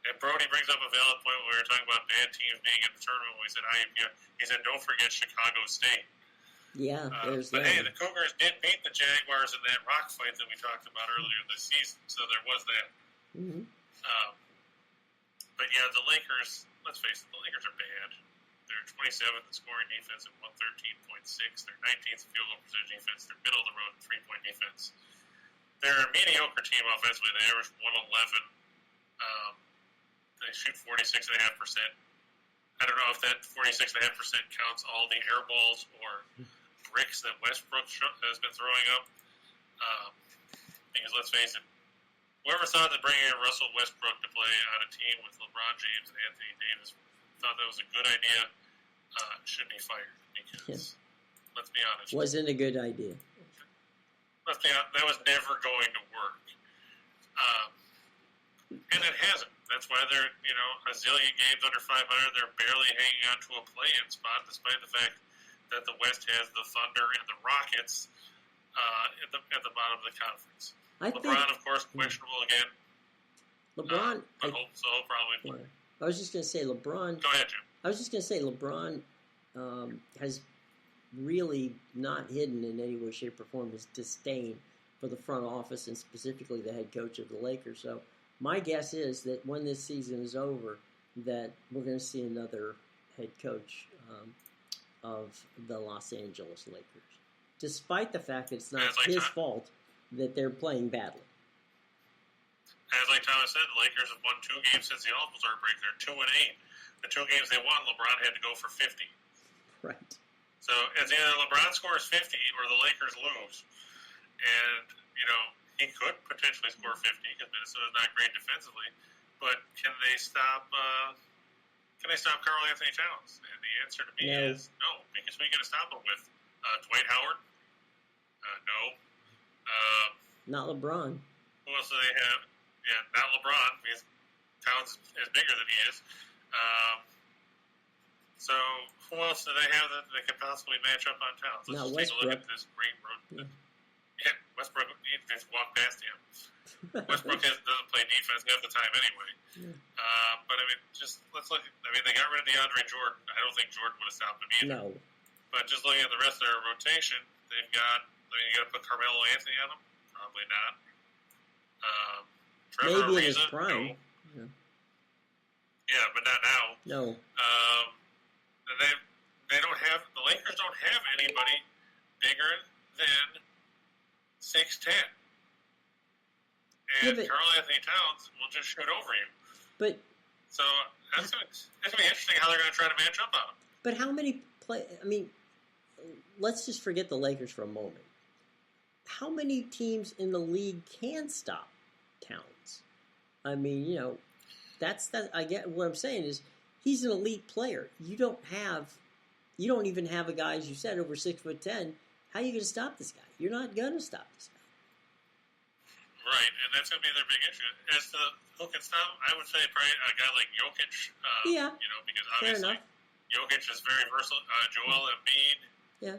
And Brody brings up a valid point when we were talking about bad teams being in the tournament. When he said, don't forget Chicago State. Yeah, there's but hey, the Cougars did beat the Jaguars in that rock fight that we talked about earlier this season, so there was that. Mm-hmm. But yeah, the Lakers, let's face it, the Lakers are bad. They're 27th in scoring defense at 113.6. They're 19th in field goal percentage defense. They're middle of the road in three-point defense. They're a mediocre team offensively. They average 111. They shoot 46.5%. I don't know if that 46.5% counts all the air balls or bricks that Westbrook has been throwing up. Because let's face it, whoever thought that bringing in Russell Westbrook to play on a team with LeBron James and Anthony Davis thought that was a good idea should be fired. Because, let's be honest. Wasn't a good idea. Let's be honest, that was never going to work. And it hasn't. That's why they're, a zillion games under 500. They're barely hanging on to a play-in spot, despite the fact that the West has the Thunder and the Rockets at the bottom of the conference. LeBron, of course, questionable again. LeBron, he'll probably play. I was just going to say LeBron. Go ahead, Jim. I was just going to say LeBron has really not hidden in any way, shape, or form his disdain for the front office and specifically the head coach of the Lakers. So my guess is that when this season is over, that we're going to see another head coach of the Los Angeles Lakers, despite the fact that it's not his fault that they're playing badly. as like Thomas said, the Lakers have won 2 games since the All-Star break. They're 2-8. The 2 games they won, LeBron had to go for 50. Right. So it's either LeBron scores 50 or the Lakers lose. And, he could potentially score 50 because Minnesota's not great defensively. But can they stop Karl Anthony Towns? And the answer to me is no, because we got to stop him with Dwight Howard. No. Not LeBron. Who else do they have? Yeah, not LeBron, because Towns is bigger than he is. So who else do they have that they could possibly match up on Towns? Let's just take a look at this great road. Yeah, Westbrook, you can just walk past him. Westbrook doesn't play defense half the time anyway. But, let's look. They got rid of DeAndre Jordan. I don't think Jordan would have stopped him either. No. But just looking at the rest of their rotation, they've got, you got to put Carmelo Anthony on them? Probably not. Trevor Maybe Ariza, in his prime. no. Yeah, but not now. No. The Lakers don't have anybody bigger than 6'10". And Karl Anthony Towns will just shoot over you. But so that's going to be interesting how they're going to try to match up on him. But how many let's just forget the Lakers for a moment. How many teams in the league can stop Towns? I get what I'm saying is he's an elite player. You don't even have a guy, as you said, over 6'10". How are you going to stop this guy? You're not going to stop this guy. Right, and that's going to be their big issue. As to who can stop, I would say probably a guy like Jokic. Because obviously Jokic is very versatile. Joel Embiid. Yeah.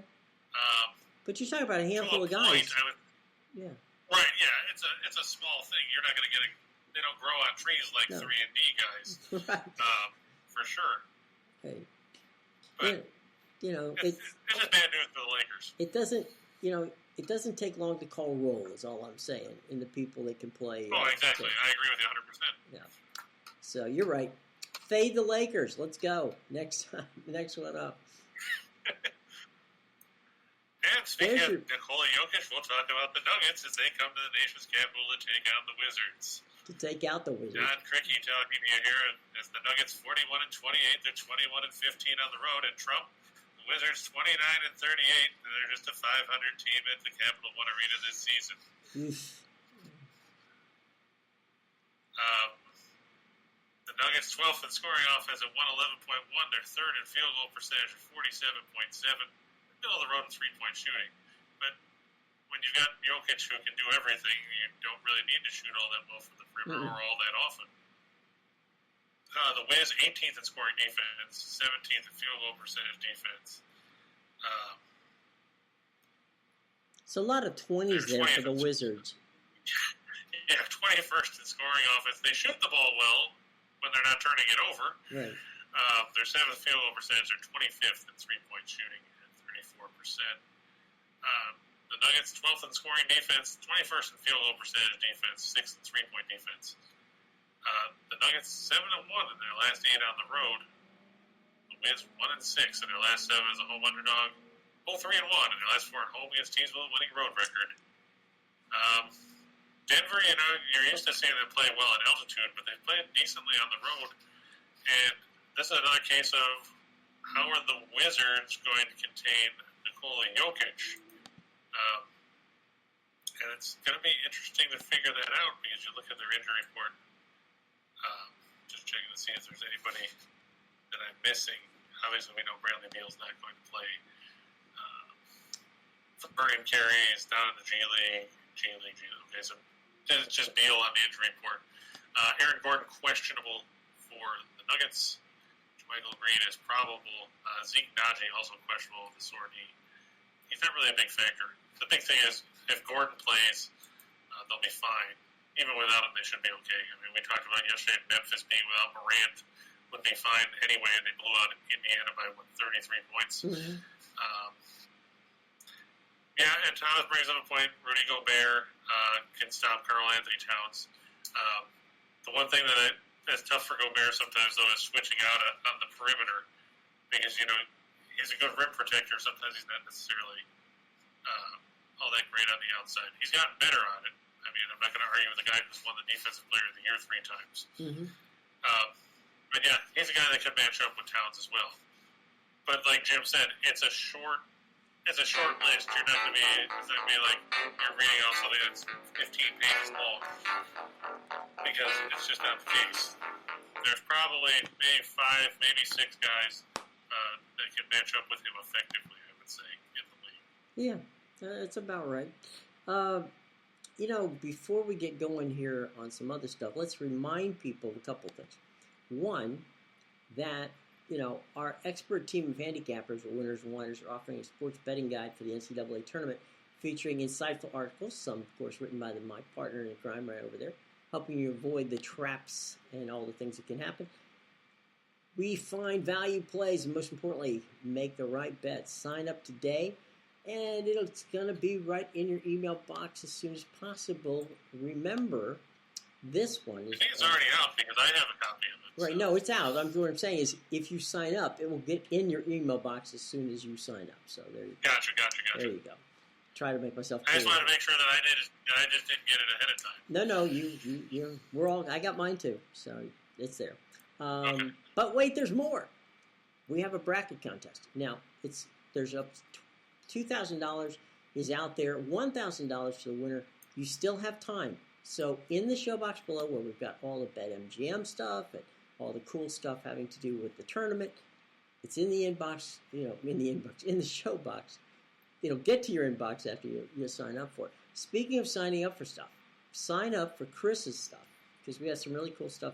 But you're talking about a handful of guys. Yeah. Right. Yeah. It's a small thing. You're not going to get they don't grow on trees like 3-and-D guys. Right. For sure. Okay. But it's just bad news for the Lakers. It doesn't take long to call roll, is all I'm saying, in the people that can play. Oh, exactly. I agree with you 100%. Yeah. So you're right. Fade the Lakers. Let's go. Next one up. And speaking of Nikola Jokic, we'll talk about the Nuggets as they come to the nation's capital to take on the Wizards. John Crickey talking to you here as the Nuggets 41-28. They're 21-15 on the road. And Trump, the Wizards 29-38. They're just a 500 team at the Capital One Arena this season. The Nuggets 12th in scoring offense at 111.1. They're third in field goal percentage at 47.7. Middle of the road in 3-point shooting. But when you've got Jokic who can do everything, you don't really need to shoot all that well from the perimeter or all that often. The Wiz 18th in scoring defense, 17th in field goal percentage defense. So a lot of 20s there for the Wizards. Yeah, 21st in scoring offense. They shoot the ball well when they're not turning it over. Right. Their 7th field goal percentage. They're 25th in 3-point shooting at 34%. The Nuggets 12th in scoring defense, 21st in field goal percentage defense, 6th in 3-point defense. The Nuggets 7-1 in their last 8 on the road. The Wiz 1-6 in their last 7 as a home underdog. 3-1 in their last 4 at home against teams with a winning road record. Denver, you're used to seeing them play well at altitude, but they played decently on the road. And this is another case of how are the Wizards going to contain Nikola Jokic? And it's going to be interesting to figure that out because you look at their injury report. Just checking to see if there's anybody that I'm missing. Obviously, we know Bradley Beal's not going to play. Bergen Carey is down in the G League. Okay, so it's just Beal on the injury report. Aaron Gordon questionable for the Nuggets. Michael Green is probable. Zeke Naji also questionable with the sore knee. He's not really a big factor. The big thing is if Gordon plays, they'll be fine. Even without him, they should be okay. We talked about yesterday Memphis being without Morant would be fine anyway, and they blew out Indiana by 33 points. Mm-hmm. And Thomas brings up a point. Rudy Gobert can stop Karl Anthony Towns. The one thing that's tough for Gobert sometimes, though, is switching out on the perimeter because, he's a good rim protector. Sometimes he's not necessarily all that great on the outside. He's gotten better on it. I I mean, I'm not going to argue with a guy who's won the Defensive Player of the Year 3 times. Mm-hmm. But yeah, he's a guy that could match up with Towns as well. But like Jim said, it's a short list. You're not going to be, it's going to be like you're reading off something that's 15 pages long, because it's just not the case. There's probably maybe 5, maybe 6 guys that can match up with him effectively, I would say, in the league. Yeah, that's about right. Before we get going here on some other stuff, let's remind people of a couple things. One, that our expert team of handicappers, or Winners and Whiners, are offering a sports betting guide for the NCAA Tournament, featuring insightful articles, some, of course, written by my partner in crime right over there, helping you avoid the traps and all the things that can happen. We find value plays, and most importantly, make the right bets. Sign up today, and it's going to be right in your email box as soon as possible. Remember, this one is... I think it's already out, because I have a copy of it. Right, so. No, it's out. What I'm saying is, if you sign up, it will get in your email box as soon as you sign up. So there you go. Gotcha. There you go. Try to make myself clear. I just wanted to make sure that I just didn't get it ahead of time. No, we're all... I got mine too, so it's there. Okay. But wait, there's more. We have a bracket contest. Now, there's up $2,000 is out there, $1,000 to the winner. You still have time. So in the show box below, where we've got all the BetMGM stuff and all the cool stuff having to do with the tournament, it's in the inbox, in the show box. It'll get to your inbox after you sign up for it. Speaking of signing up for stuff, sign up for Chris's stuff, because we have some really cool stuff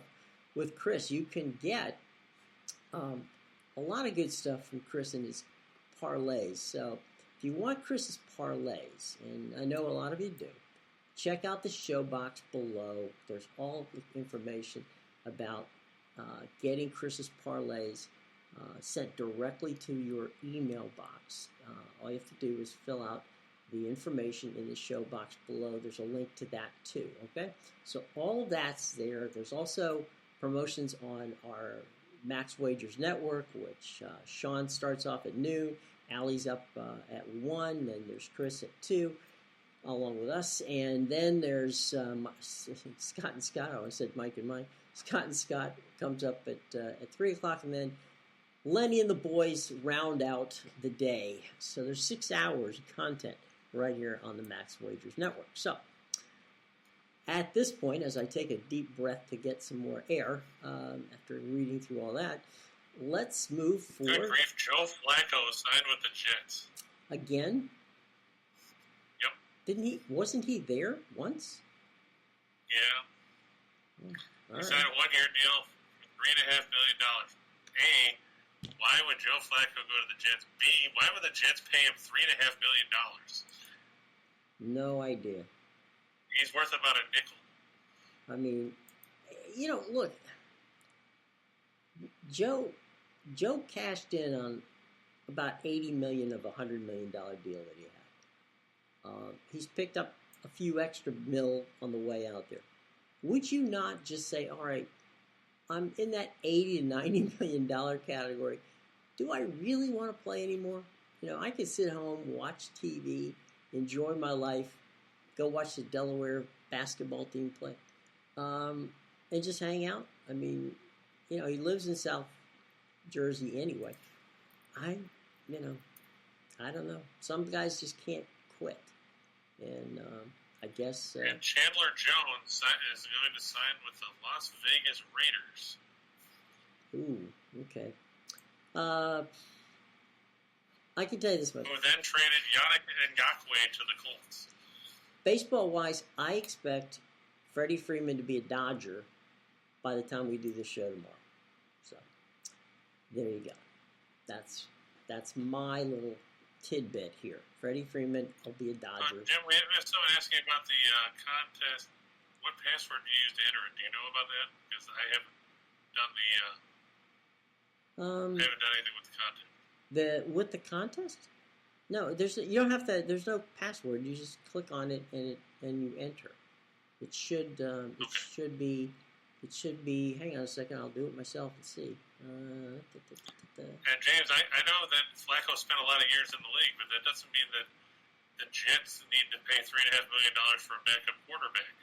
with Chris. You can get a lot of good stuff from Chris and his parlays. So if you want Chris's parlays, and I know a lot of you do, check out the show box below. There's all the information about getting Chris's parlays sent directly to your email box. All you have to do is fill out the information in the show box below. There's a link to that too, okay? So all that's there. There's also promotions on our Max Wagers Network, which Sean starts off at noon. Allie's up at 1. Then there's Chris at 2, along with us. And then there's Scott and Scott. Oh, I said Mike and Mike. Scott and Scott comes up at 3 o'clock. And then Lenny and the boys round out the day. So there's 6 hours of content right here on the Max Wagers Network. So at this point, as I take a deep breath to get some more air after reading through all that, let's move forward. Good grief, Joe Flacco signed with the Jets. Again? Yep. Wasn't he there once? Yeah. He signed a 1-year deal for $3.5 million. A, why would Joe Flacco go to the Jets? B, why would the Jets pay him $3.5 million? No idea. He's worth about a nickel. I mean, look, Joe cashed in on about $80 million of a $100 million deal that he had. He's picked up a few extra mil on the way out there. Would you not just say, all right, I'm in that $80 to $90 million category. Do I really want to play anymore? I could sit home, watch TV, enjoy my life, go watch the Delaware basketball team play, and just hang out. I mean, he lives in South Jersey anyway. I don't know. Some guys just can't quit. And I guess... and Chandler Jones is going to sign with the Las Vegas Raiders. Ooh, okay. I can tell you this much. Who then traded Yannick Ngakoue to the Colts. Baseball-wise, I expect Freddie Freeman to be a Dodger by the time we do this show tomorrow. So, there you go. That's my little tidbit here. Freddie Freeman will be a Dodger. Jim, we have someone asking about the contest. What password do you use to enter it? Do you know about that? Because I haven't done anything with the contest. With the contest? No, you don't have to. There's no password. You just click on it and you enter. It should be. Hang on a second. I'll do it myself and see. And James, I know that Flacco spent a lot of years in the league, but that doesn't mean that the Jets need to pay $3.5 million for a backup quarterback,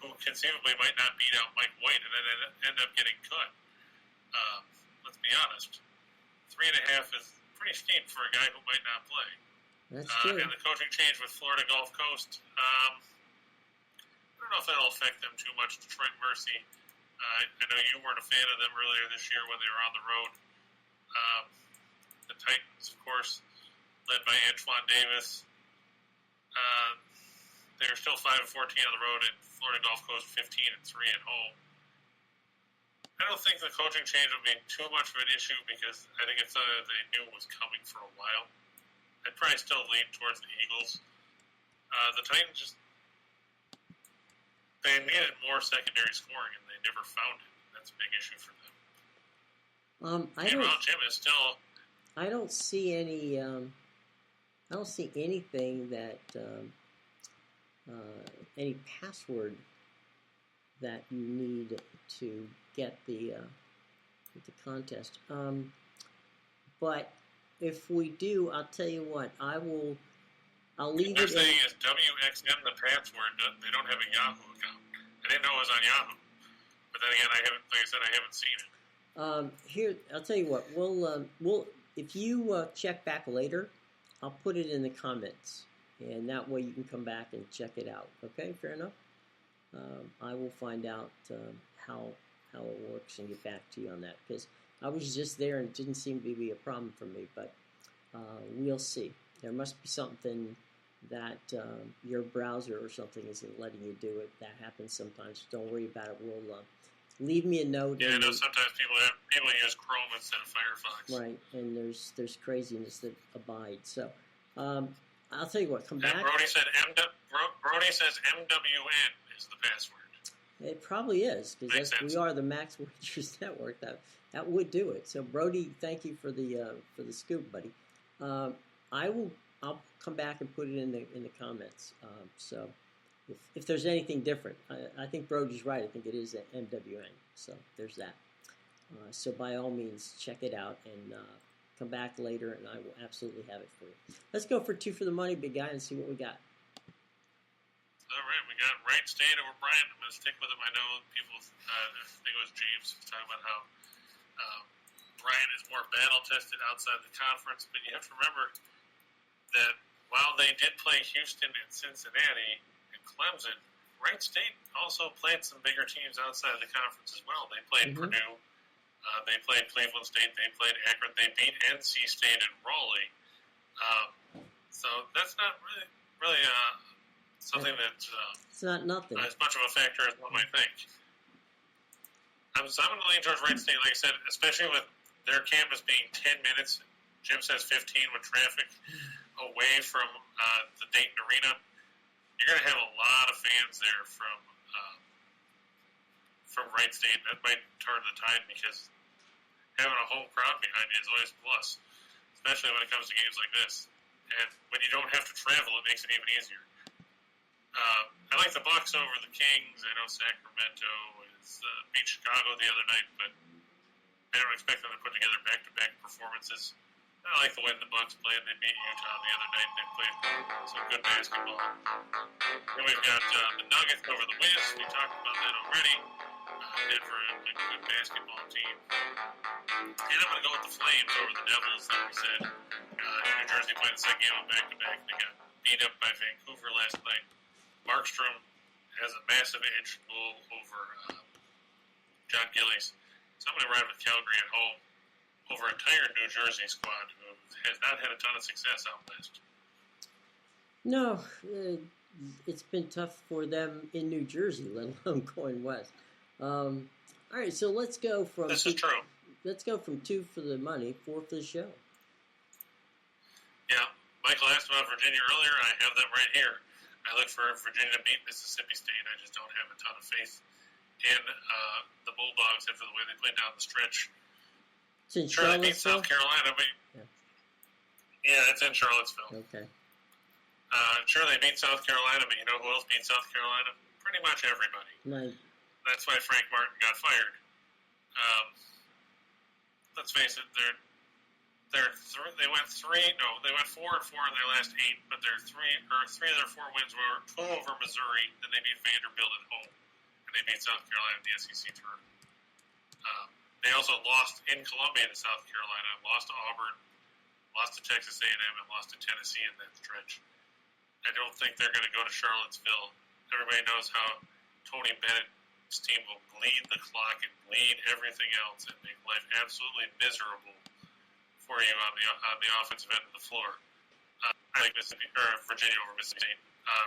who conceivably might not beat out Mike White and then end up getting cut. Let's be honest, 3.5 is pretty steep for a guy who might not play. That's true. And the coaching change with Florida Gulf Coast, I don't know if that'll affect them too much. Detroit Mercy, I know you weren't a fan of them earlier this year when they were on the road. The Titans, of course, led by Antoine Davis. They're still 5-14 on the road, and Florida Gulf Coast 15-3 at home. I don't think the coaching change will be too much of an issue because I think it's something that they knew was coming for a while. I'd probably still lean towards the Eagles. The Titans they needed more secondary scoring, and they never found it. That's a big issue for them. Jim is still. I don't see any. I don't see anything that any password that you need to get the contest. But if we do, I'll tell you what. I'll leave it. They're saying is WXM the password. They don't have a Yahoo account. I didn't know it was on Yahoo, but then again, I haven't seen it. Here, I'll tell you what. We'll if you check back later, I'll put it in the comments, and that way you can come back and check it out. Okay, fair enough. I will find out how it works and get back to you on that, because I was just there and it didn't seem to be a problem for me, but we'll see. There must be something that your browser or something isn't letting you do it. That happens sometimes. Don't worry about it. We'll leave me a note. Yeah, I know sometimes people use Chrome instead of Firefox. Right, and there's craziness that abides. So I'll tell you what. Come back. Brody says MWN is the password. It probably is, because we are the Max Wagers Network. That would do it. So Brody, thank you for the scoop, buddy. I'll come back and put it in the comments. So if there's anything different, I think Brody's right. I think it is at MWN. So there's that. So by all means, check it out and come back later, and I will absolutely have it for you. Let's go for 2 for the money, big guy, and see what we got. All right, we got Wright State over Bryant. I'm going to stick with him. I know people, I think it was James, was talking about how Bryant is more battle-tested outside the conference, but you have to remember that while they did play Houston and Cincinnati and Clemson, Wright State also played some bigger teams outside of the conference as well. They played Purdue, they played Cleveland State, they played Akron, they beat NC State and Raleigh. So that's not really something that's it's not nothing. As much of a factor as one might think. So I'm going to lean towards Wright State, like I said, especially with their campus being 10 minutes. Jim says 15 with traffic away from the Dayton Arena. You're going to have a lot of fans there from Wright State. That might turn the tide, because having a home crowd behind you is always a plus, especially when it comes to games like this. And when you don't have to travel, it makes it even easier. I like the Bucks over the Kings. I know Sacramento beat Chicago the other night, but I don't expect them to put together back-to-back performances. I like the way the Bucks played. They beat Utah the other night. They played some good basketball. Then we've got the Nuggets over the Wiz. We talked about that already. Denver, a good basketball team. And I'm going to go with the Flames over the Devils, like we said. New Jersey played the second game of back-to-back. They got beat up by Vancouver last night. Markstrom has a massive edge over John Gillies. So I'm going to ride with Calgary at home over a tired New Jersey squad who has not had a ton of success out west. No, it's been tough for them in New Jersey, let alone going west. All right, so let's go from... This is true. Let's go from 2 for the money, 4 for the show. Yeah, Michael asked about Virginia earlier. I have them right here. I look for Virginia to beat Mississippi State. I just don't have a ton of faith in the Bulldogs after the way they played down the stretch. Sure, they beat South Carolina, but yeah, it's in Charlottesville. Okay. Sure, they beat South Carolina, but you know who else beat South Carolina? Pretty much everybody. Right. That's why Frank Martin got fired. Let's face it, They went 4-4 in their last 8, but three of their 4 wins were 2 over Missouri. Then they beat Vanderbilt at home, and they beat South Carolina in the SEC tournament. They also lost in Columbia to South Carolina, lost to Auburn, lost to Texas A&M, and lost to Tennessee in that stretch. I don't think they're going to go to Charlottesville. Everybody knows how Tony Bennett's team will bleed the clock and bleed everything else and make life absolutely miserable for you on the offensive end of the floor. I think Virginia over Mississippi State.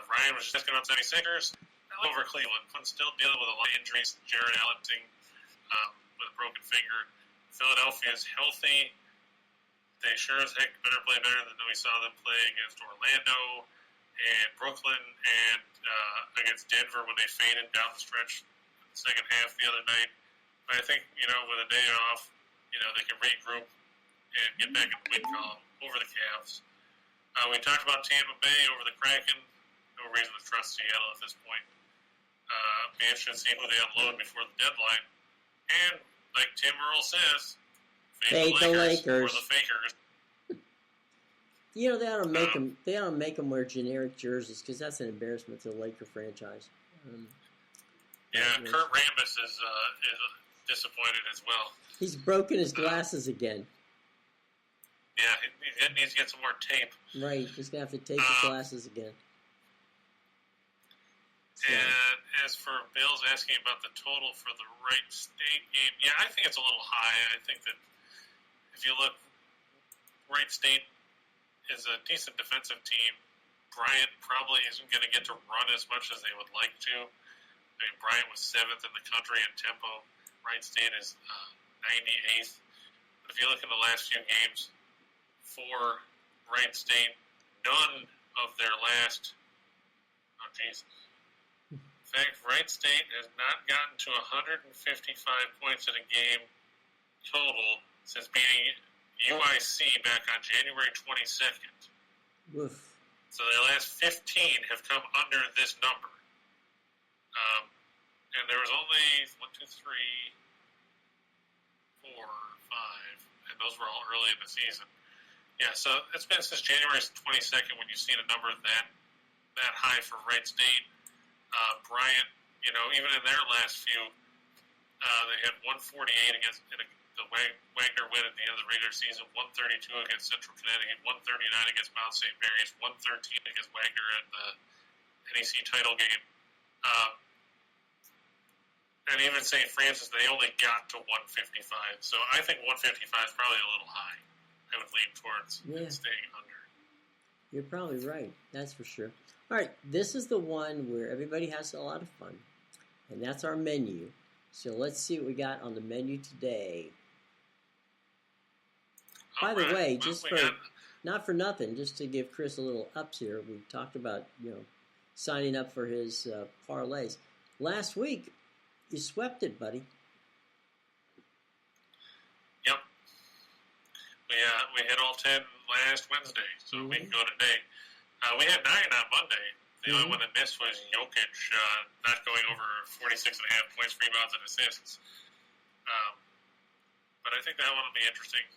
Ryan was just going on 76ers. Over Cleveland. Cleveland's still dealing with a lot of injuries. Jared Allen with a broken finger. Philadelphia is healthy. They sure as heck better play better than we saw them play against Orlando and Brooklyn and against Denver when they faded down the stretch in the second half the other night. But I think, with a day off, they can regroup and get back in the win column over the Cavs. We talked about Tampa Bay over the Kraken. No reason to trust Seattle at this point. Be interested to see who they unload before the deadline. And, like Tim Earl says, fade the Lakers. Or the Fakers. They ought to make them. They ought to make them wear generic jerseys because that's an embarrassment to the Laker franchise. Kurt Rambis is disappointed as well. He's broken his glasses again. Yeah, he needs to get some more tape. Right, he's going to have to tape his glasses again. So. And as for Bill's asking about the total for the Wright State game, yeah, I think it's a little high. I think that if you look, Wright State is a decent defensive team. Bryant probably isn't going to get to run as much as they would like to. I mean, Bryant was 7th in the country in tempo. Wright State is 98th. But if you look at the last few games, for Wright State, none of their last... Oh, jeez. In fact, Wright State has not gotten to 155 points in a game total since beating UIC back on January 22nd. Oof. So their last 15 have come under this number. And there was only 1, 2, 3, 4, 5, and those were all early in the season. Yeah, so it's been since January 22nd when you've seen a number that high for Wright State. Bryant, even in their last few, they had 148 against the Wagner win at the end of the regular season, 132 against Central Connecticut, 139 against Mount St. Mary's, 113 against Wagner at the NEC title game. And even St. Francis, they only got to 155. So I think 155 is probably a little high. I would lean towards staying under. You're probably right. That's for sure. All right, this is the one where everybody has a lot of fun, and that's our menu. So let's see what we got on the menu today. By the way, not for nothing, just to give Chris a little ups here, we talked about signing up for his parlays. Last week, you swept it, buddy. Yep. We hit all 10 last Wednesday, so we can go today. We had 9 on Monday. The only one that missed was Jokic not going over 46.5 points, rebounds, and assists. But I think that one will be interesting.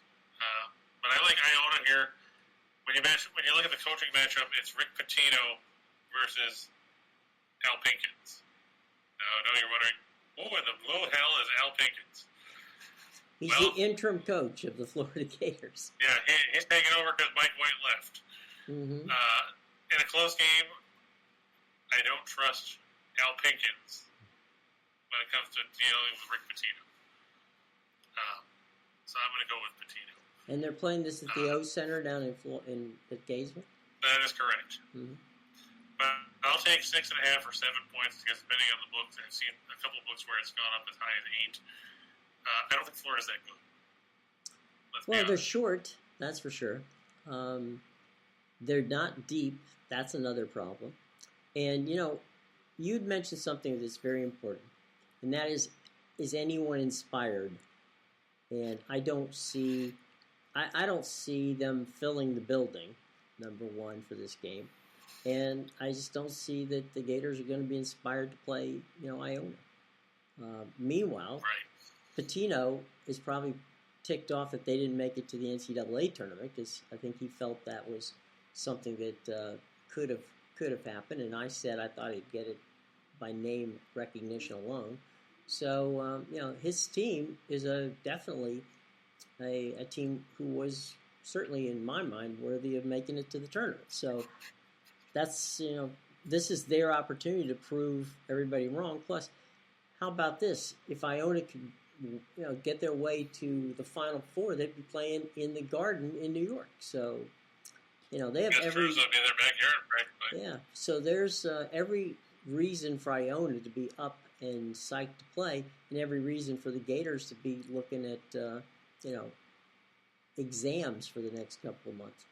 But I like Iona here. When you look at the coaching matchup, it's Rick Pitino versus Al Pinkins. Now, I know you're wondering, who in the blue hell is Al Pinkins? He's the interim coach of the Florida Gators. Yeah, he's taking over because Mike White left. Mm-hmm. In a close game, I don't trust Al Pinkins when it comes to dealing with Rick Pitino. So I'm going to go with Pitino. And they're playing this at the O Center down at Gainesville? That is correct. Mm-hmm. But I'll take 6.5 or 7 points because depending on the books, I've seen a couple of books where it's gone up as high as 8. I don't think Florida's that good. Well, they're short, that's for sure. They're not deep. That's another problem. And, you'd mentioned something that's very important, and that is anyone inspired? And I don't see them filling the building, number one, for this game. And I just don't see that the Gators are going to be inspired to play, Iona. Meanwhile, Pitino is probably ticked off that they didn't make it to the NCAA tournament because I think he felt that was something that could have happened, and I said I thought he'd get it by name recognition alone. So his team is definitely a team who was certainly in my mind worthy of making it to the tournament. So that's this is their opportunity to prove everybody wrong. Plus, how about this? If Iona could get their way to the Final Four, they'd be playing in the Garden in New York. So they have every. Be their backyard, practically. Yeah. So there's every reason for Iona to be up and psyched to play, and every reason for the Gators to be looking at exams for the next couple of months.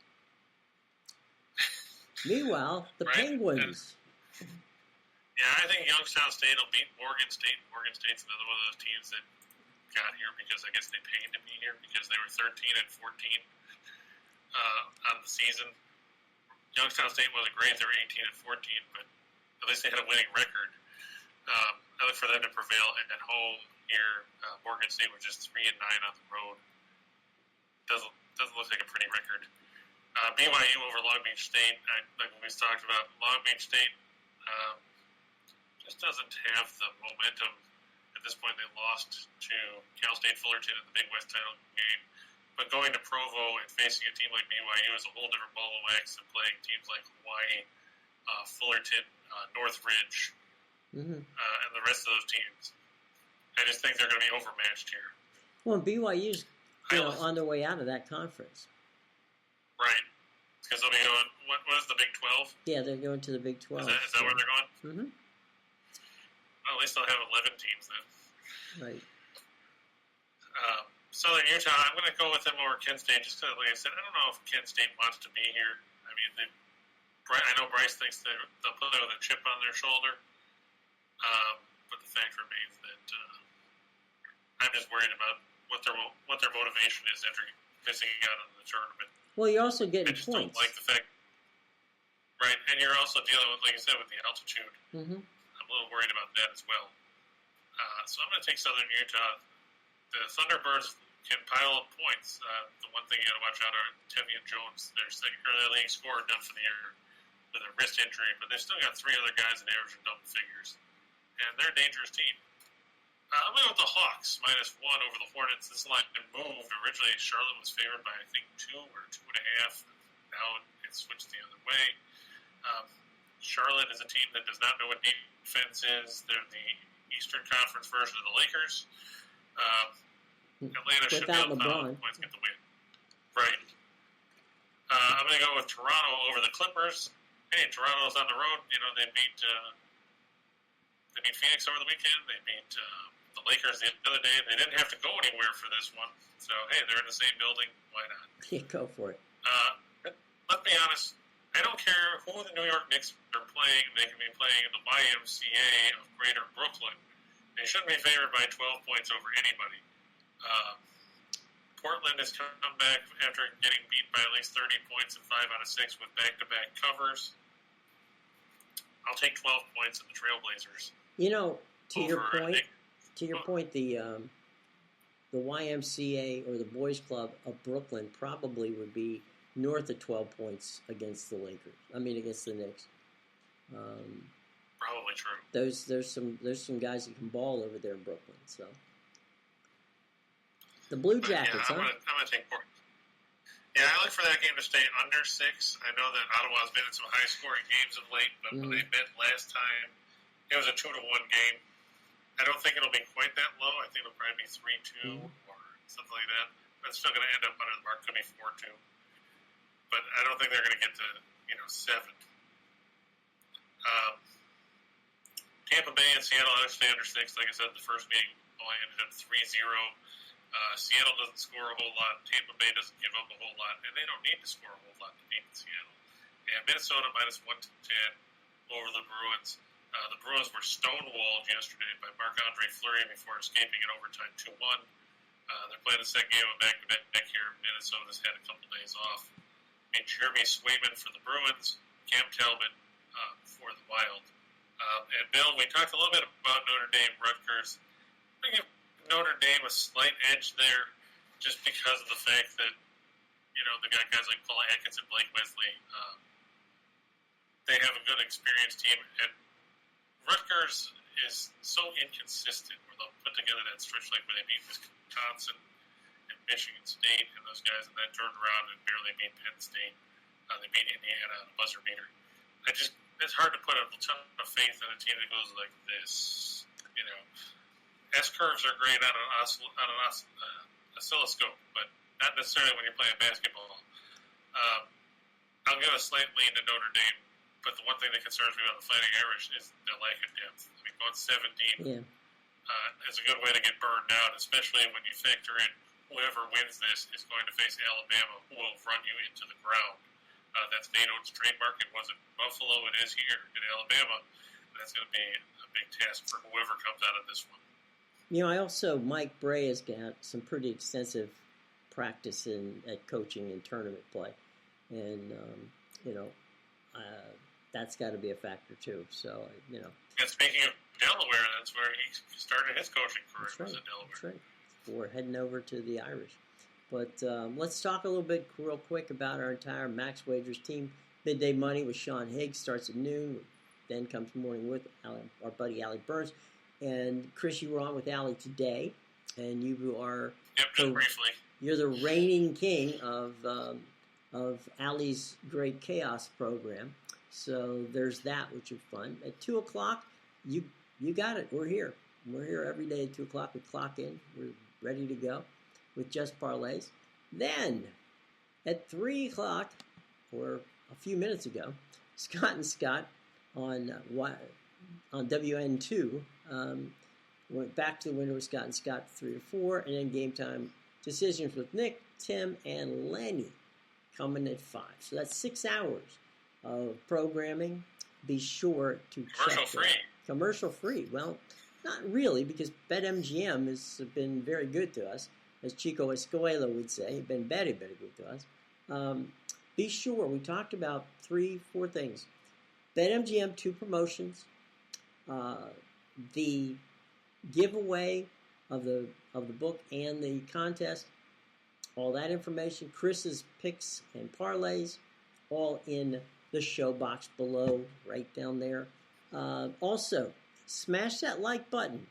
Meanwhile, the Penguins. Yeah, I think Youngstown State will beat Morgan State. Morgan State's another one of those teams that got here because I guess they paid to be here because they were 13 and 14 on the season. Youngstown State wasn't great; they were 18 and 14, but at least they had a winning record. I look for them to prevail at home here. Morgan State was just 3 and 9 on the road. Doesn't look like a pretty record. BYU over Long Beach State. Like we talked about, Long Beach State just doesn't have the momentum. At this point, they lost to Cal State Fullerton in the Big West title game. But going to Provo and facing a team like BYU is a whole different ball of wax than playing teams like Hawaii, Fullerton, Northridge, and the rest of those teams. I just think they're going to be overmatched here. Well, BYU's on their way out of that conference. Right. Because they'll be going, what is the Big 12? Yeah, they're going to the Big 12. Is that where they're going? Mm-hmm. Well, at least they'll have 11 teams then. Right. Southern Utah, I'm going to go with them over Kent State just because, like I said, I don't know if Kent State wants to be here. I mean, I know Bryce thinks they'll play with a chip on their shoulder, but the fact remains that I'm just worried about what their motivation is after missing out on the tournament. Well, you're also getting I just points. don't like the fact, right? And you're also dealing with, like you said, with the altitude. Mm-hmm. I'm a little worried about that as well. So I'm going to take Southern Utah. The Thunderbirds can pile up points. The one thing you got to watch out are Tevian Jones, their league scorer, done for the year with a wrist injury, but they've still got 3 other guys that average in double figures, and they're a dangerous team. I'm going to go with the Hawks, -1 over the Hornets. This line moved. Originally, Charlotte was favored by, I think, 2 or 2.5. Now it's switched the other way. Charlotte is a team that does not know what defense is. They're the Eastern Conference version of the Lakers. Atlanta should be able to pile up points, get the win. Right. I'm going to go with Toronto over the Clippers. Hey, Toronto's on the road. They beat Phoenix over the weekend. They beat the Lakers the other day. They didn't have to go anywhere for this one. So, hey, they're in the same building. Why not? Yeah, go for it. Let's be honest. I don't care who the New York Knicks are playing. They can be playing in the YMCA of Greater Brooklyn. They shouldn't be favored by 12 points over anybody. Portland has come back after getting beat by at least 30 points in 5 out of 6 with back-to-back covers. I'll take 12 points in the Trailblazers. To your point, the YMCA or the Boys Club of Brooklyn probably would be north of 12 points against the against the Knicks. Probably true. There's some guys that can ball over there in Brooklyn. So the Blue Jackets, I'm gonna take Portland. Yeah, I look for that game to stay under 6. I know that Ottawa's been in some high-scoring games of late, but when they met last time, it was a 2-1 game. I don't think it'll be quite that low. I think it'll probably be 3-2 or something like that. That's still going to end up under the mark. Could be 4-2. But I don't think they're going to get to 7. Tampa Bay and Seattle stay under 6. Like I said, the first meeting only ended up 3-0. Seattle doesn't score a whole lot. Tampa Bay doesn't give up a whole lot, and they don't need to score a whole lot to beat Seattle. And Minnesota -1 to 10 over the Bruins. The Bruins were stonewalled yesterday by Marc-Andre Fleury before escaping in overtime 2-1. They're playing the second game of back-to-back here. Minnesota's had a couple days off. Jeremy Swayman for the Bruins, Cam Talbot for the Wild. And Bill, we talked a little bit about Notre Dame, Rutgers. I think Notre Dame a slight edge there just because of the fact that, they got guys like Paul Atkins and Blake Wesley. They have a good experienced team, and Rutgers is so inconsistent where they'll put together that stretch like where they beat Wisconsin and Michigan State and those guys, and then turned around and barely beat Penn State. They beat Indiana on a buzzer beater. It's hard to put a ton of faith in a team that goes like this. S curves are great on an oscilloscope, but not necessarily when you're playing basketball. I'll give a slight lean to Notre Dame, but the one thing that concerns me about the Fighting Irish is the lack of depth. I mean, going 17 is a good way to get burned out, especially when you factor in whoever wins this is going to face Alabama, who will run you into the ground. That's Nate Oates' trademark. It was in Buffalo. It is here in Alabama. That's going to be a big task for whoever comes out of this one. Mike Bray has got some pretty extensive practice at coaching and tournament play. And, that's got to be a factor too. So, And speaking of Delaware, that's where he started his coaching career. That's right. Was in Delaware. That's right. We're heading over to the Irish. But let's talk a little bit real quick about our entire Max Wagers team. Midday Money with Sean Higgs starts at noon. Then comes Morning with our buddy Allie Burns. And Chris, you were on with Allie today. And you are... Yep, just briefly. You're the reigning king of Allie's Great Chaos program. So there's that, which is fun. At 2 o'clock, you got it. We're here. We're here every day at 2 o'clock. We clock in. We're ready to go with just parlays. Then, at 3 o'clock, or a few minutes ago, Scott and Scott on WN2 went back to the winner with Scott and Scott 3 to 4, and then Game Time Decisions with Nick, Tim, and Lenny coming at 5. So that's 6 hours of programming. Be sure to check that. Commercial free. Well, not really, because BetMGM has been very good to us. As Chico Escuela would say, been very, very good to us. Be sure, we talked about 3-4 things. BetMGM 2 promotions, the giveaway of the book and the contest, all that information, Chris's picks and parlays, all in the show box below, right down there. Also, smash that like button.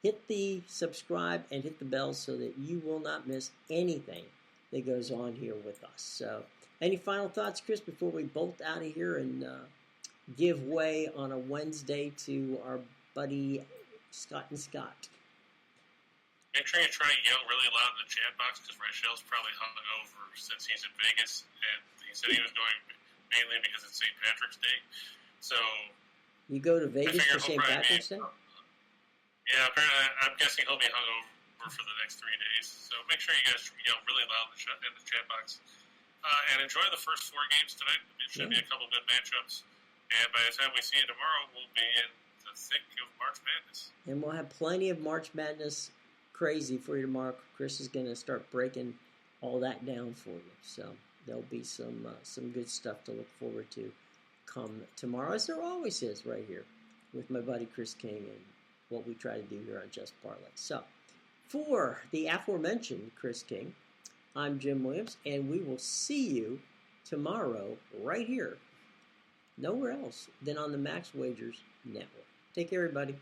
Hit the subscribe and hit the bell so that you will not miss anything that goes on here with us. So, any final thoughts, Chris, before we bolt out of here and give way on a Wednesday to our buddy Scott and Scott? Make sure you try to yell really loud in the chat box because Rachel's probably hungover since he's in Vegas, and he said he was going mainly because it's St. Patrick's Day. So you go to Vegas for St. Patrick's Day? Yeah, apparently I'm guessing he'll be hungover for the next 3 days. So make sure you guys yell really loud in the chat box. And enjoy the first 4 games tonight. It should be a couple good matchups. And by the time we see you tomorrow, we'll be in the thick of March Madness. And we'll have plenty of March Madness crazy for you tomorrow. Chris is going to start breaking all that down for you. So there'll be some good stuff to look forward to come tomorrow, as there always is right here with my buddy Chris King and what we try to do here on Just Parlay. So for the aforementioned Chris King, I'm Jim Williams, and we will see you tomorrow right here, nowhere else than on the Max Wagers Network. Take care, everybody.